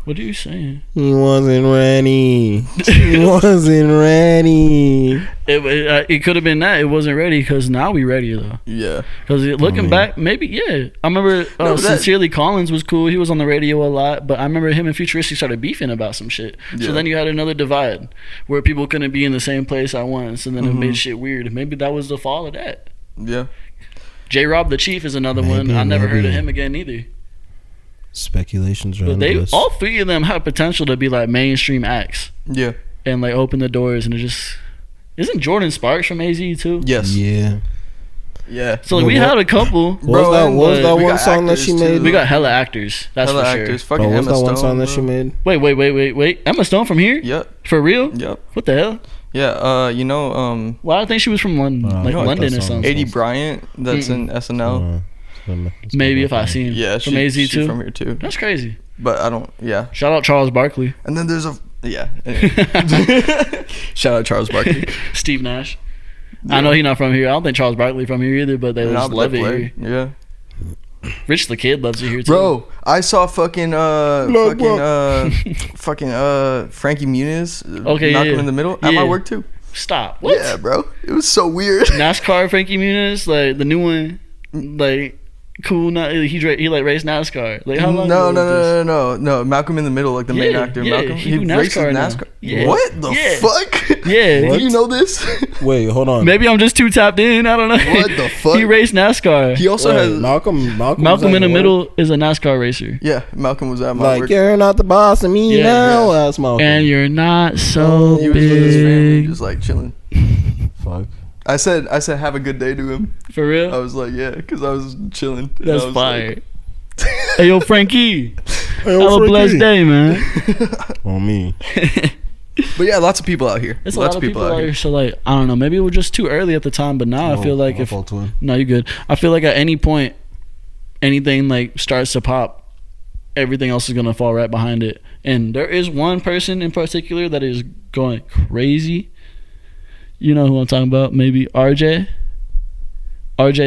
What are you saying? he wasn't ready. He wasn't ready. It could have been that it wasn't ready because now we ready though. Yeah. Because looking back, maybe yeah. I remember Sincerely Collins was cool. He was on the radio a lot, but I remember him and Futuristic started beefing about some shit. Yeah. So then you had another divide where people couldn't be in the same place at once, and then it Mm-hmm. made shit weird. Maybe that was the fall of that. Yeah. J Rob the Chief is another one. Maybe, I never heard of maybe. him again either. Speculations But around they this. all 3 of them have potential to be like mainstream acts Yeah. and like open the doors, and it just isn't Jordan Sparks from AZ too? Yes. Yeah. Yeah. So like, But we what- had a couple. What was that? and What was but that we one got song that she actors, made? too. We got hella actors. That's Hella for sure. actors. Fucking Bro, what was Emma that one Stone, song that she bro. made? Wait. Emma Stone from here? Yep. For real? Yep. What the hell? Yeah. Well, I think she was from London, I like like London that or song. something. 80 Bryant. That's in SNL. Maybe if I seen Yeah. from AZ She's too. from here too. That's crazy. But I don't. Yeah. Shout out Charles Barkley, And then there's a. Yeah. Anyway. Shout out Charles Barkley. Steve Nash. I know he's not from here. I don't think Charles Barkley from here either, but they Nah, just but love they it play. here. Yeah. Rich the Kid loves it here too. Bro, I saw fucking Frankie Muniz Okay, knock yeah, him in the middle at yeah. my work too. Stop. What? Yeah, bro. It was so weird. NASCAR Frankie Muniz, like the new one, like Cool. Not he like raced NASCAR. Like how long? No. Malcolm in the Middle, like the main actor. Malcolm. He races NASCAR. NASCAR. Yeah. What the fuck? Yeah. Do you know this? Wait, hold on. Maybe I'm just too tapped in. I don't know. What the fuck? He raced NASCAR. He also has Malcolm in the Middle is a NASCAR racer. Yeah, Malcolm was at my work. You're not the boss of me now. That's Malcolm. And you're not so He big. was with his family, just like chilling. Fuck. I said have a good day to him. For real? I was like, yeah, because I was chilling. That's fire. Like, Hey, yo, Frankie. Have a blessed day, man. On me. But yeah, lots of people out here. There's a lot of people out here. So like, I don't know. Maybe it was just too early at the time. But now I feel like no, you're good. I feel like at any point, anything like starts to pop, everything else is gonna fall right behind it. And there is one person in particular that is going crazy. You know who I'm talking about? Maybe RJ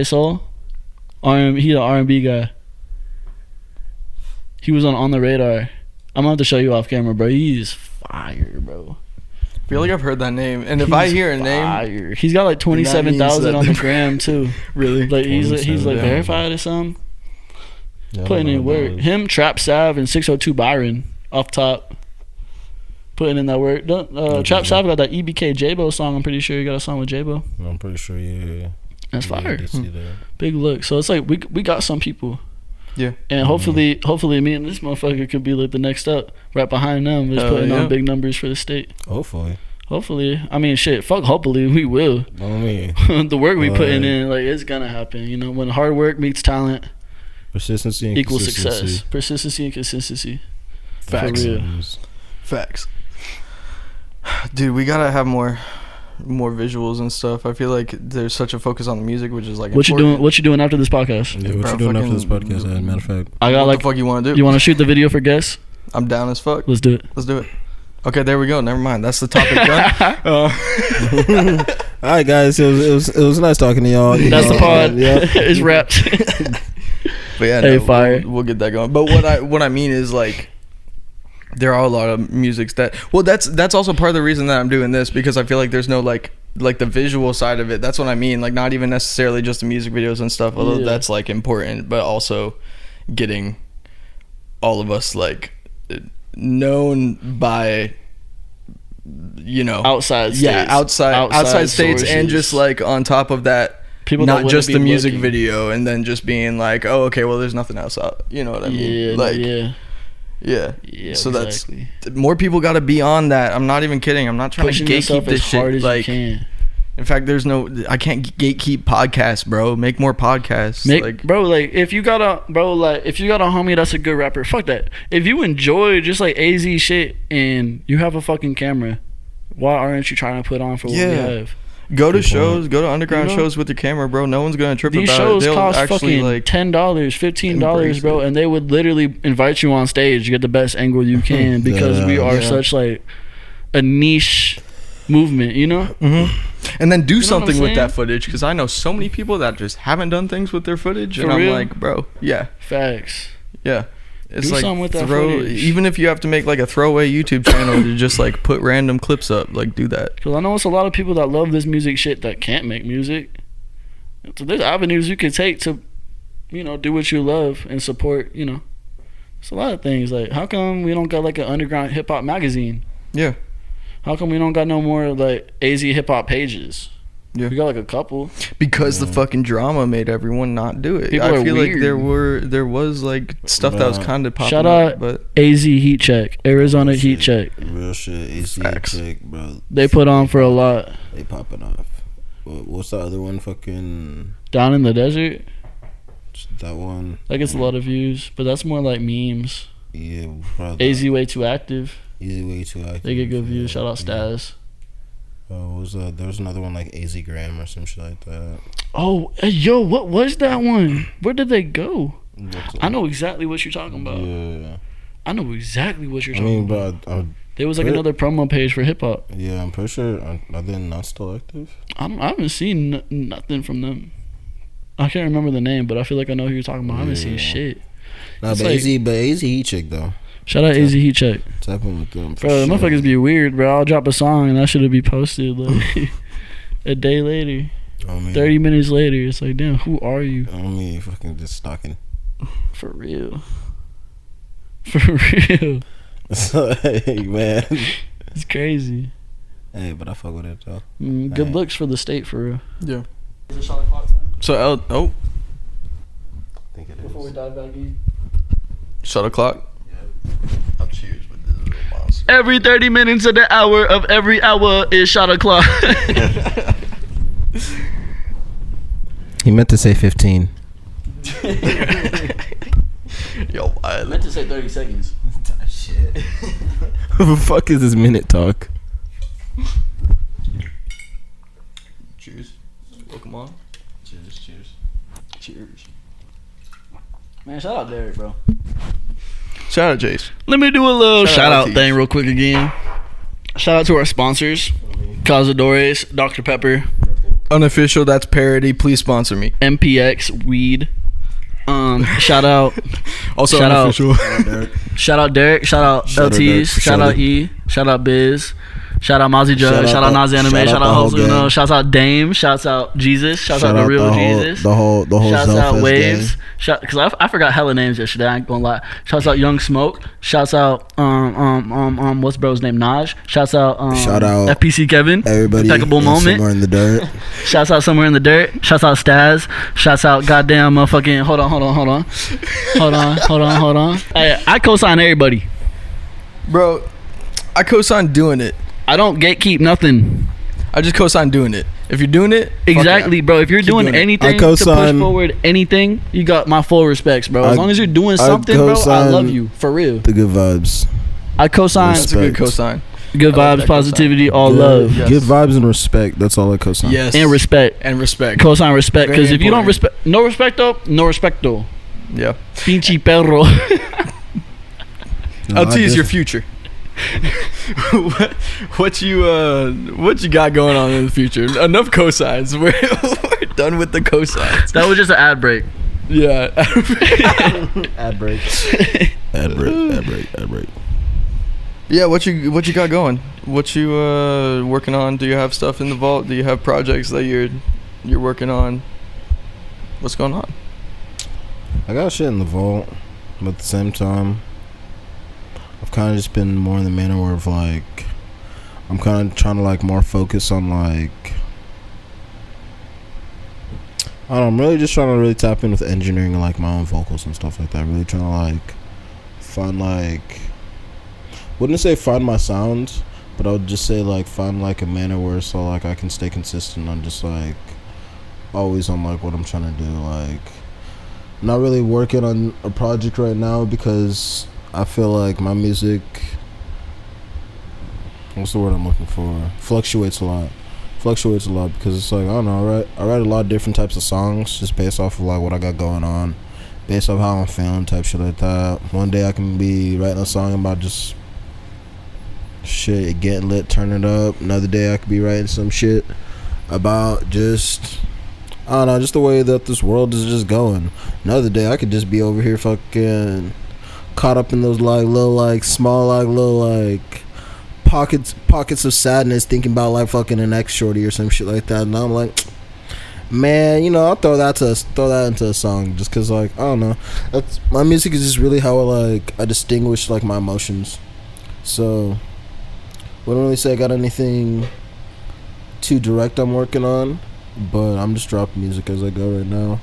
Soul. He's an R&B guy. He was on the radar. I'm gonna have to show you off camera, bro. He's fire, bro. I feel like I've heard that name, and if I hear a name, he's got like 27,000 on the gram too. Really? Like he's like verified or something. Yeah, Putting in work. Him, Trap Sav, and 602 Byron off top. Putting in that work. Trap Sav got that EBK J-Bo song. I'm pretty sure you got a song with J-Bo. I'm pretty sure, yeah. That's fire. That. Big look. So it's like we got some people. Yeah. And hopefully me and this motherfucker could be like the next up right behind them. Just putting on big numbers for the state. Hopefully. I mean, shit. Fuck. Hopefully we will. The work we putting in, like, it's gonna happen. You know, when hard work meets talent, persistency and equals success. Persistency and consistency. Facts. For real. Facts. Dude, we gotta have more visuals and stuff. I feel like there's such a focus on the music, which is like What you doing after this podcast? Yeah, what you doing after this podcast? Matter of fact, I got what the fuck you want to do? You want to shoot the video for guests? I'm down as fuck. Let's do it. Okay, there we go. Never mind. That's the topic done. All right, guys. It was nice talking to y'all. That's the pod. It's wrapped. But yeah, fire. We'll get that going. But what I mean is, like, there are a lot of musics that, well, that's also part of the reason that I'm doing this, because I feel like there's no like the visual side of it. That's what I mean. Like, not even necessarily just the music videos and stuff, although that's like important, but also getting all of us like known by, you know, outside states. outside states, and just like on top of that, people not just the music video, and then just being like, oh, okay, well, there's nothing else out. You know what I mean? Yeah. So exactly. That's more people got to be on that. I'm not even kidding. I'm not trying to gatekeep this shit. Like, in fact, I can't gatekeep podcasts, bro. Make more podcasts. If you got a homie that's a good rapper, fuck that. If you enjoy just like AZ shit and you have a fucking camera, why aren't you trying to put on for what we have? Go to shows, go to underground shows with your camera, bro. No one's gonna trip about it. These shows cost fucking like $10, $15, bro, and they would literally invite you on stage to get the best angle you can, because we are such like a niche movement, you know. And then do something with that footage, because I know so many people that just haven't done things with their footage, and I'm like, bro, facts. Yeah. It's do like something with that footage. Even if you have to make like a throwaway YouTube channel to just like put random clips up, like do that. Because I know it's a lot of people that love this music shit that can't make music. So there's avenues you can take to, you know, do what you love and support, you know. It's a lot of things. Like, how come we don't got like an underground hip hop magazine? Yeah. How come we don't got no more like AZ hip hop pages? Yeah. We got like a couple. Because the fucking drama made everyone not do it. I feel like there was like stuff that was kind of popping up. Shout out but AZ Heat Check, Arizona Heat Check. Real shit, AZ Heat Check, bro. They put on for a lot. They popping off. What's the other one? Fucking Down in the Desert. That one. That gets a lot of views, but that's more like memes. Yeah, AZ Way Too Active. AZ Way Too Active. They get good views. Shout out Staz. There was another one like AZ Gram or some shit like that. Oh, yo, what was that one? Where did they go? I know exactly what you're talking about. Yeah. I know exactly what you're talking about. But there was like another promo page for hip hop. Yeah, I'm pretty sure. Are they not still active? I haven't seen nothing from them. I can't remember the name, but I feel like I know who you're talking about. I haven't seen shit. Nah, but AZ Heat Check though. Shout out AZ Heat Check. Tap in with them. Bro, the motherfuckers be weird, bro. I'll drop a song and that should be posted like a day later. Me. 30 minutes later, it's like, damn, who are you? On me, fucking just stalking. For real. For real. Hey, man. It's crazy. Hey, but I fuck with it, though. Good looks for the state, for real. Yeah. Is it shot o'clock time? So, I think it is. Before we dive back in. shot o'clock. I'll cheers with this little monster. Every 30 minutes of the hour of every hour is shot o'clock. He meant to say 15. Yo, I meant to say 30 seconds. Shit. What the fuck is this minute talk? Cheers. Welcome on. Cheers. Man, shout out Derek, bro. Shout out, Jace. Let me do a little shout out Teach. thing real quick again. Shout out to our sponsors, Cazadores, Dr. Pepper, Unofficial, that's parody. Please sponsor me. MPX, Weed. Shout out. Also Shout out. unofficial. Shout out Derek. Shout out Shout out LTs. Derek, for Shout out sure. E. Shout out Biz. Shout out Mozzie Shout Judge. out Shout out the- Nazi Anime. shout Shout out out the whole Hosuno. gang. Shouts out Dame. Shouts out Jesus. Shouts out the real whole, Jesus. The whole Shouts out Zelfest Waves. gang. Because I forgot hella names yesterday. I ain't gonna lie. Shouts out Young Smoke. Shouts out what's bro's name? Naj. Shouts out Shout out FPC Kevin. Everybody Impeccable in moment. somewhere in the dirt. Shouts out Somewhere in the Dirt. Shouts out Staz. Shouts out goddamn motherfucking. Hold on. Hey, I co-sign everybody. Bro, I co-sign doing it. I don't gatekeep nothing. I just co-sign doing it. If you're doing it, fuck Exactly, yeah. bro. If you're Keep doing doing it. anything I to push co-sign- forward anything, you got my full respects, bro. As I- long as you're doing I something, bro, I co-sign- love you. For real. The good vibes. I co-sign That's a good Respect. co-sign. good I like vibes, that positivity, co-sign. all Good- love. Yes. Good vibes and respect. That's all I co-sign. Yes. And respect. And respect. Co-sign respect. Very Because if you don't important. respect, no respecto, no respecto. Yeah. Pinchi perro. No, LT I is your just- future. what you got going on in the future? Enough cosigns. We're done with the cosigns. That was just an ad break. Yeah. Ad break. Ad break. Yeah, what you got going? What you working on? Do you have stuff in the vault? Do you have projects that you're working on? What's going on? I got shit in the vault, but at the same time, I've kind of just been more in the manner where of like, I'm kind of trying to like more focus on like, I don't know, I'm really just trying to really tap in with engineering and like my own vocals and stuff like that. Really trying to like find like, wouldn't say find my sound, but I would just say like find like a manner where so like I can stay consistent on just like always on like what I'm trying to do. Like, not really working on a project right now because I feel like my music, what's the word I'm looking for, fluctuates a lot because it's like, I don't know, I write a lot of different types of songs just based off of like what I got going on, based off how I'm feeling, type shit like that. One day I can be writing a song about just shit, getting lit, turn it up. Another day I could be writing some shit about just, I don't know, just the way that this world is just going. Another day I could just be over here fucking caught up in those like little like small like little like pockets of sadness, thinking about like fucking an ex shorty or some shit like that, and I'm like, man, you know, I'll throw that into a song just cause like, I don't know, that's my music is just really how I distinguish like my emotions. So wouldn't really say I got anything too direct I'm working on, but I'm just dropping music as I go right now.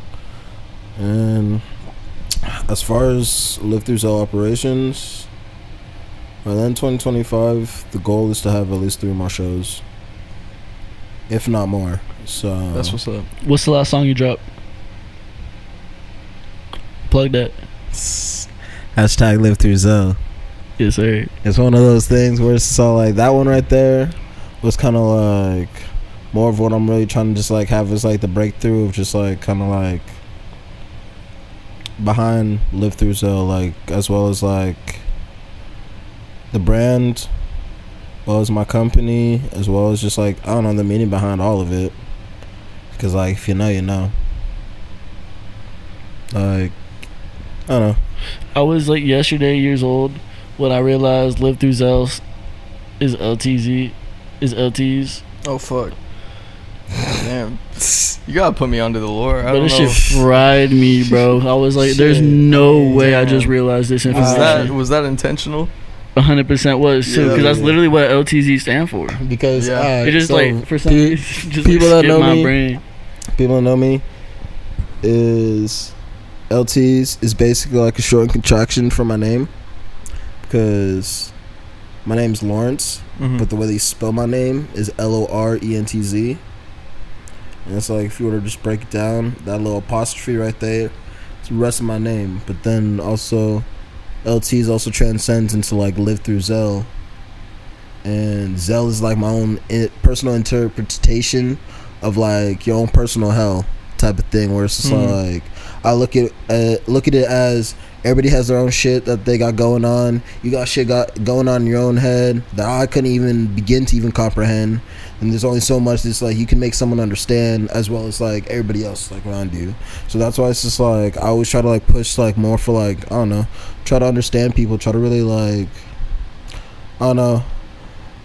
And as far as live through Zell operations, by then 2025, the goal is to have at least 3 more shows, if not more. So That's what's up. What's the last song you dropped? Plug that. hashtag live through Zell. Yes, sir. It's one of those things where it's all like that one right there was kind of like more of what I'm really trying to just like have is like the breakthrough of just like kind of like behind live through Zell, like as well as like the brand, as well as my company, as well as just like, I don't know, the meaning behind all of it, because like if you know, you know. Like, I don't know. I was like yesterday years old when I realized Live Through Zells is LTZ, is LT's. Oh fuck. Damn. You gotta put me onto the lore. I But don't this know. shit fried me, bro. I was like, there's Shit. no way I Damn. just realized this Was information. that intentional? 100% was too, Yeah. because that's literally what LTZ stand for. Because Yeah. It just so like for some pe- reason, just people like, that skipped know my me- brain. people that know me is LTs is basically like a short contraction for my name, because my name's Lawrence, Mhm. but the way they spell my name is LORENTZ. And it's like, if you were to just break it down, that little apostrophe right there, it's the rest of my name. But then also, LTs also transcends into like live through Zell. And Zell is like my own personal interpretation of like your own personal hell type of thing, where it's just like, I look at it as everybody has their own shit that they got going on. You got shit going on in your own head that I couldn't even begin to even comprehend. And there's only so much that's like you can make someone understand, as well as like everybody else like around you. So that's why it's just like I always try to like push like more for like, I don't know, try to understand people, try to really like, I don't know,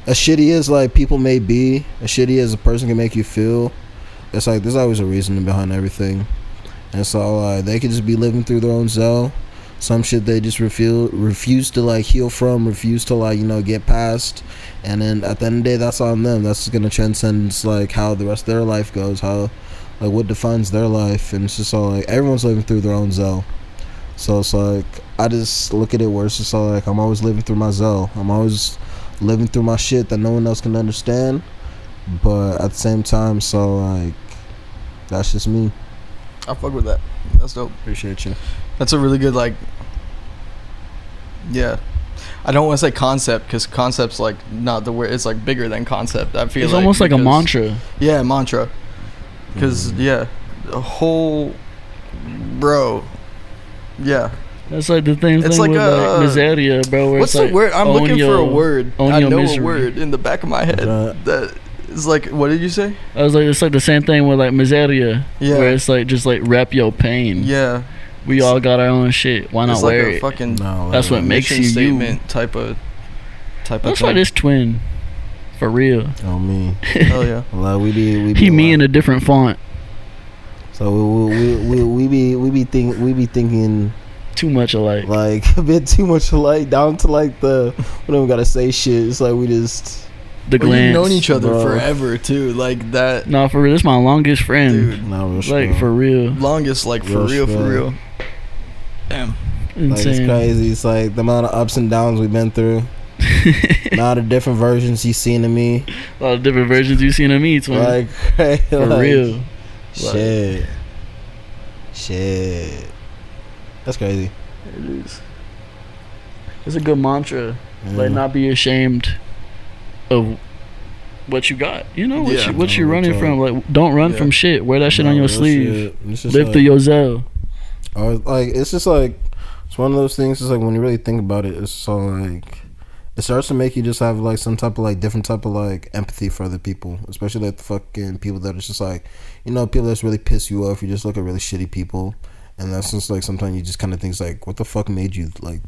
as shitty as like people may be, as shitty as a person can make you feel, it's like there's always a reason behind everything. And so like they could just be living through their own Zell. Some shit they just refuse to like heal from, refuse to like, you know, get past. And then at the end of the day, that's on them. That's gonna transcend like how the rest of their life goes, how like what defines their life. And it's just all like everyone's living through their own Zell. So it's like I just look at it where it's just all like I'm always living through my Zell. I'm always living through my shit that no one else can understand. But at the same time, so like that's just me. I fuck with that. That's dope. Appreciate you. That's a really good like. Yeah, I don't want to say concept because concept's like not the word. It's like bigger than concept. I feel It's like almost like a because- mantra. Yeah, mantra. Because yeah, the whole, bro. Yeah. That's like the thing. It's Thing like with a- like miseria, bro. Where What's it's the like, word? I'm own looking for a your- word. own I your know misery. a word in the back of my head that is like. What did you say? I was like, it's like the same thing with like miseria. Yeah. Where it's like just like rep your pain. Yeah. We all got our own shit. Why not It's like wear a it? fucking That's what makes mission you statement type of That's thing. why this twin, for real. Oh me. Hell yeah. Like we be He me in a different font. So we be thinking Too much alike. like a bit too much alike, down to like the we don't even gotta say shit. It's like we just The Well, glance. you've known each other bro. forever too, like that. No, for real. This is my longest friend. Dude, not real Like shit. for real. longest, like for Real real, for shit. real. Damn. Like it's Insane. crazy. It's like the amount of ups and downs we've been through. Amount of different versions you've seen of me. A lot of different versions you've seen of me, twin. Like for like, real. Shit. That's crazy. It is. It's a good mantra. Yeah. Like, not be ashamed of what you got. You know what Yeah. what you No, running real from. Like, don't run Yeah. from shit. Wear that shit on No, your real sleeve. shit. It's just Live like, through your Zell. like it's just like it's one of those things. It's like when you really think about it, it's so like it starts to make you just have like some type of like different type of like empathy for other people, especially like the fucking people that it's just like, you know, people that's really piss you off. You just look at really shitty people, and that's just like sometimes you just kind of think like, what the fuck made you like,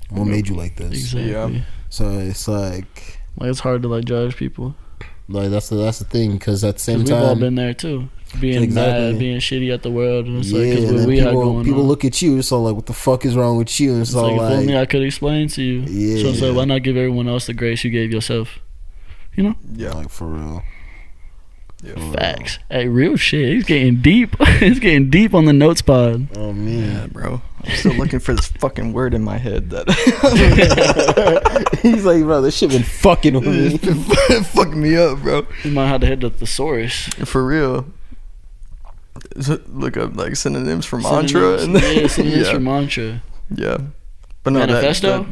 what made you like this? Exactly. Yeah. So it's like It's hard to like judge people. that's the thing, because at the same 'Cause we've all time, been there too. Being Exactly. mad, being shitty at the world, and it's yeah, like, 'cause and what then we had going people on. look at you, it's all like, what the fuck is wrong with you? And it's, It's all like, if like, only I could explain to you. Yeah. So it's like, why not give everyone else the grace you gave yourself? You know? Yeah. like for real. Yeah. For real. Facts. Hey, real shit. He's getting deep. He's getting deep on the notes pod. Oh man. Yeah, bro. I'm still looking for this fucking word in my head that He's like, bro, this shit been fucking with me. it's been fucking me up, bro. You might have to hit the thesaurus. For real. Look up like synonyms for mantra. Synonyms. Yeah, synonyms yeah. for mantra. Yeah. But no, Manifesto?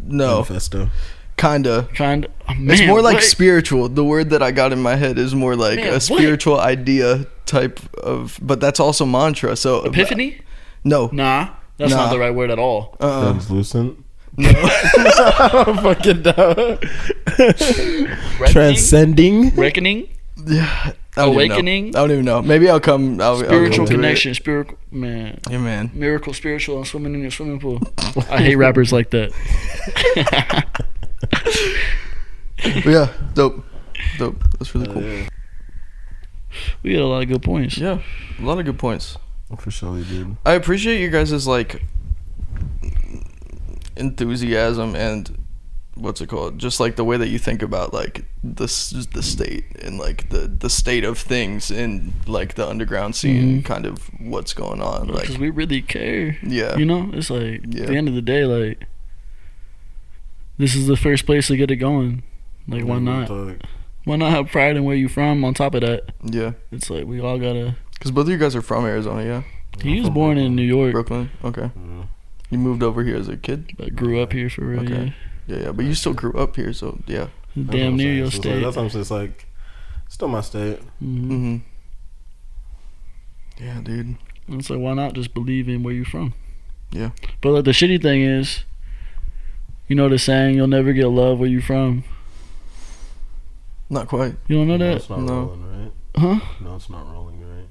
No, Manifesto. kinda. Kind of. It's more like spiritual. The word that I got in my head is more like Man, a what? spiritual idea type of, but that's also mantra. So Epiphany? No. Nah. That's Nah. not the right word at all. Translucent. No. Fucking dumb. Reckoning? Transcending. Reckoning? Yeah. I don't even know. Awakening? I don't even know. Maybe I'll come. I'll Spiritual come to connection. Spiritual. Man. It. Yeah, man. Miracle spiritual and swimming in your swimming pool. I hate rappers like that. But yeah, dope. That's really cool. We had a lot of good points. Yeah, a lot of good points. For sure, dude. I appreciate you guys' like enthusiasm and what's it called? Just like the way that you think about like the state and like the state of things in like the underground scene, kind of what's going on. Like, because we really care. Yeah, you know, it's like at the end of the day, like this is the first place to get it going. Like, why not? Why not have pride in where you from? On top of that, yeah, it's like we all gotta. Because both of you guys are from Arizona, yeah. He was born in New York, Brooklyn. Okay. You moved over here as a kid. But grew up here for real. Okay. Yeah. But you still grew up here, so yeah. Damn near your state. That's what I'm saying. It's like still my state. Yeah, dude. And so why not just believe in where you're from? Yeah. But like the shitty thing is, you know the saying, you'll never get love where you from. Not quite. You don't know that? It's not rolling, right? Huh? No, it's not rolling, right?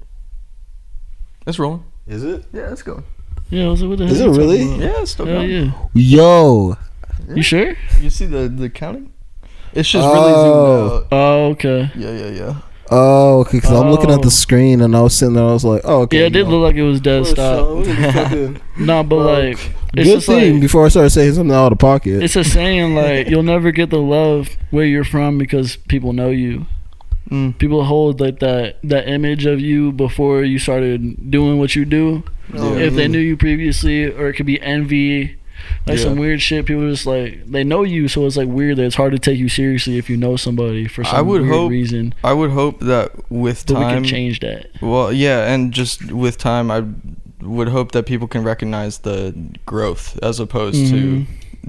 It's rolling. Is it? Yeah, it's going. Yeah, what the hell Is you it talking really? about? Yeah, it's still Hell going. yeah. Yo. You sure? You see the counting? It's just really zoomed out. Oh, okay. Yeah. Oh, okay. Because I'm looking at the screen and I was sitting there. I was like, oh, okay. Yeah, it did look like it was dead stop. No, but like, it's good just thing. like, Before I started saying something out of pocket. it's a saying like you'll never get the love where you're from because people know you. People hold like that image of you before you started doing what you do. If they knew you previously, or it could be envy, like some weird shit. People just like, they know you, so it's like weird that it's hard to take you seriously if you know somebody for some weird reason. I would hope that with time, we can change that. Well, yeah, and just with time, I would hope that people can recognize the growth as opposed to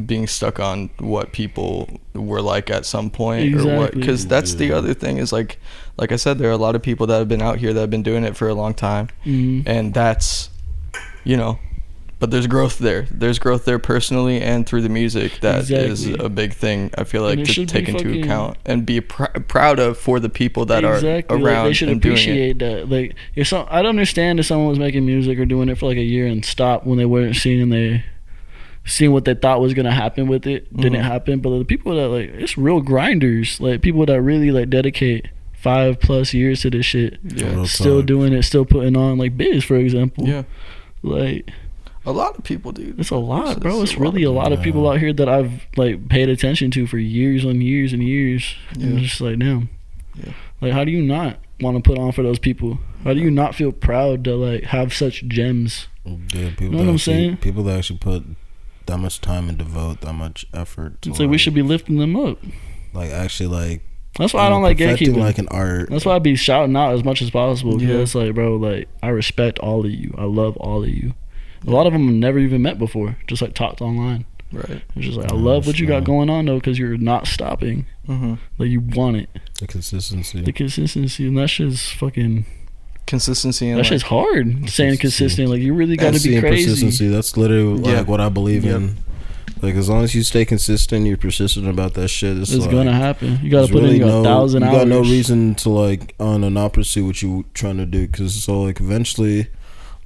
being stuck on what people were like at some point or what, because that's the other thing is like I said, there are a lot of people that have been out here that have been doing it for a long time, and that's, you know, but there's growth there personally and through the music. That is a big thing, I feel like, to take into account and be proud of for the people that are around. Like, they should appreciate that. Like, I'd understand if someone was making music or doing it for like a year and stopped when they weren't seeing what they thought was gonna happen with it didn't happen. But the people that like, it's real grinders, like people that really like dedicate 5+ years to this shit, still doing it, still putting on, like Biz, for example. Like a lot of people, dude. It's a lot, bro. It's really a lot of people out here that I've like paid attention to for years and years and years. And it's just like, damn. Like, how do you not want to put on for those people? How do you not feel proud to like have such gems? Yeah, people, you know what I'm saying? People that actually put that much time and devote that much effort to, it's like we should be lifting them up. Like, actually, like, that's why I don't like gatekeeping. Like an art. That's why I be shouting out as much as possible. Because it's like, bro, like, I respect all of you. I love all of you. A lot of them I've never even met before. Just like talked online. Right. It's just like, I love what you got going on though, because you're not stopping. Like, you want it. The consistency. And that shit's fucking. Consistency. And that shit's hard. Saying consistent, like, you really got to be crazy. Consistency. That's literally like what I believe in. Like, as long as you stay consistent, you're persistent about that shit. It's like, gonna happen. You got to put in your 1,000 hours. You got no reason to like not pursue what you trying to do, because so like eventually,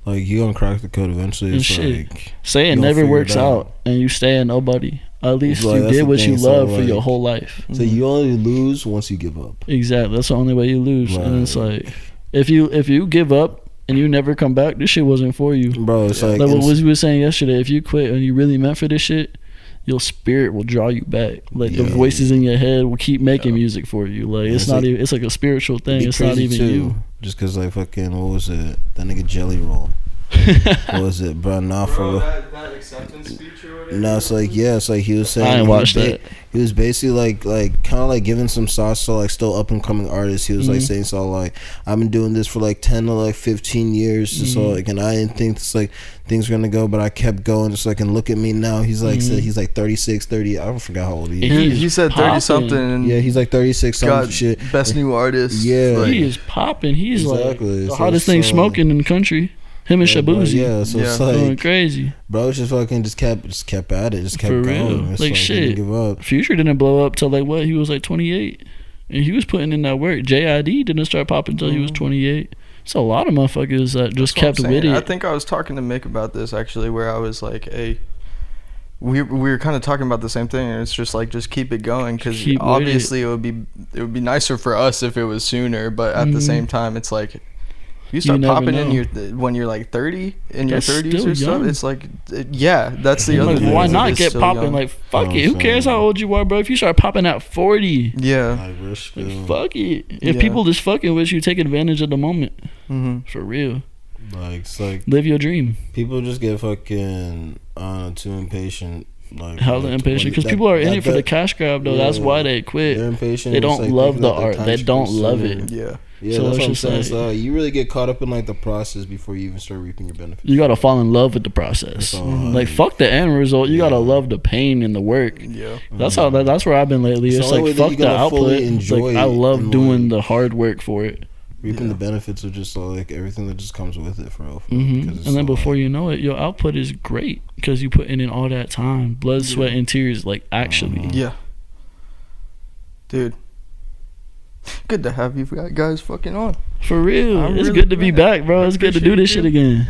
like, you gonna crack the code eventually. It's like, say it never works out and you stay a nobody. At least you did what you love for your whole life. So you only lose once you give up. Exactly. That's the only way you lose. Right. And it's like, if you give up and you never come back, this shit wasn't for you, bro. It's like what we were saying yesterday. If you quit and you really meant for this shit, your spirit will draw you back. Like, the voices in your head will keep making music for you. Like, it's not even. It's like a spiritual thing. It's not even you. Just because, like, fucking, what was it? That nigga Jelly Roll. What was it, bro? Not for that acceptance speech or whatever. No, it's like, it's like he was saying. I didn't watch that. He was basically like kind of like giving some sauce to like still up and coming artists. He was like saying so like, I've been doing this for like 10 to like 15 years. So like, and I didn't think this like things were gonna go, but I kept going. Just like, and look at me now. He's like said he's like 36, 30. I don't forget how old he is. He said 30 something. And he's like 36 something shit. Best new artist. Yeah, like, he is popping. He's like the hottest thing smoking in the country. Him and Shabuzi. It's like going crazy. Bro, just fucking just kept at it. Just kept for going. Real. It's like shit. Didn't give up. Future didn't blow up till like what? He was like 28. And he was putting in that work. JID didn't start popping till he was 28. It's a lot of motherfuckers that just kept with it. I think I was talking to Mick about this actually, where I was like, hey, we were kind of talking about the same thing, and it's just like just keep it going, because obviously it would be nicer for us if it was sooner, but at the same time it's like you start popping in when you're like 30 in your 30s or stuff. It's like that's the other thing. Why not get popping? Young. Like fuck it, who cares how old you are, bro? If you start popping at 40, like, fuck it. If people just fucking with you, take advantage of the moment. For real. Like, it's like live your dream. People just get fucking too impatient. Like hella impatient, because people are in it for the cash grab though. That's why they quit. They're impatient. They don't love the art. They don't love it. Yeah, so that's what I'm saying. So you really get caught up in like the process before you even start reaping your benefits. You gotta fall in love with the process. Like fuck the end result. You gotta love the pain and the work. Yeah, that's how. That's where I've been lately. It's like fuck the output. Like I love doing the hard work for it. Reaping the benefits of just like everything that just comes with it, for real. And then before you know it, your output is great because you put in all that time, blood, sweat, and tears. Like actually, dude. Good to have you guys fucking on. For real. It's good to be back, bro. It's good to do this shit again.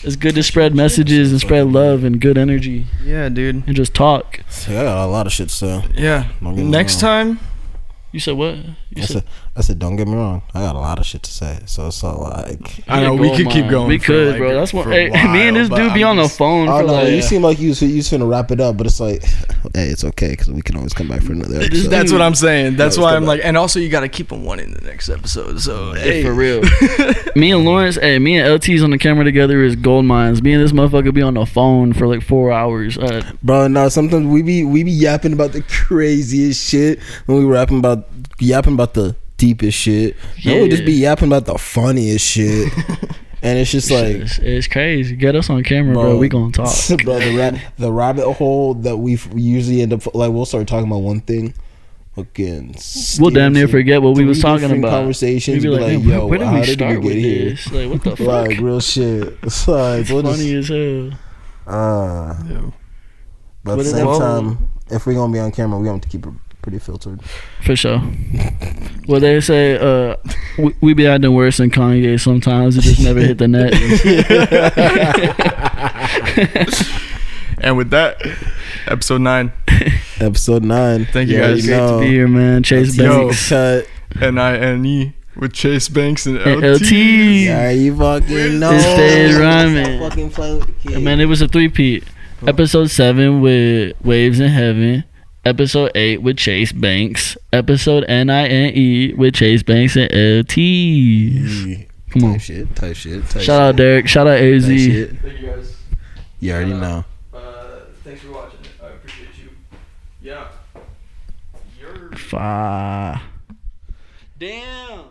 It's good to spread messages and spread love and good energy. Yeah, dude. And just talk. I got a lot of shit to say. Yeah. Next time. You said what? I said, don't get me wrong. I got a lot of shit to say. So it's all like... I know, we could keep going. We could, bro. That's what... Hey, me and this dude be on the phone for like... You seem like you was finna wrap it up, but it's like, hey, it's okay, because we can always come back for another episode. That's what I'm saying. That's why I'm like... And also, you got to keep on one in the next episode, so... Hey, for real. Me and Lawrence... Hey, me and LT's on the camera together is gold mines. Me and this motherfucker be on the phone for like 4 hours. Bro, no, sometimes we be yapping about the craziest shit when we yapping about the deepest shit. Then we just be yapping about the funniest shit. And it's just like... It's crazy. Get us on camera, bro. We gonna talk. Bro, the rabbit hole that we usually end up... Like, we'll start talking about one thing. Again, we'll damn near forget what we was talking about. Conversations. We'll be like, yo, where did we start with this? Like, what the fuck? Like, real shit. It's like... funny as hell. But at the same time, if we're gonna be on camera, we have to keep it pretty filtered. For sure. Well, they say we be acting worse than Kanye sometimes. It just never hit the net. And with that, episode 9. Episode 9. Thank you guys. Great to be here, man. Chase Bankx. NINE with Chase Bankx and LT. Yeah, you fucking know. It stayed rhyming. Fucking playing with the kid. Man, it was a 3-peat. Episode 7 with Waves in Heaven. Episode 8 with Chase Bankx. Episode NINE with Chase Bankx and LT. Come on. Type shit. Shout out Derek. Shout out AZ. Thank you guys. You already know. Thanks for watching. I appreciate you. Yeah. Damn.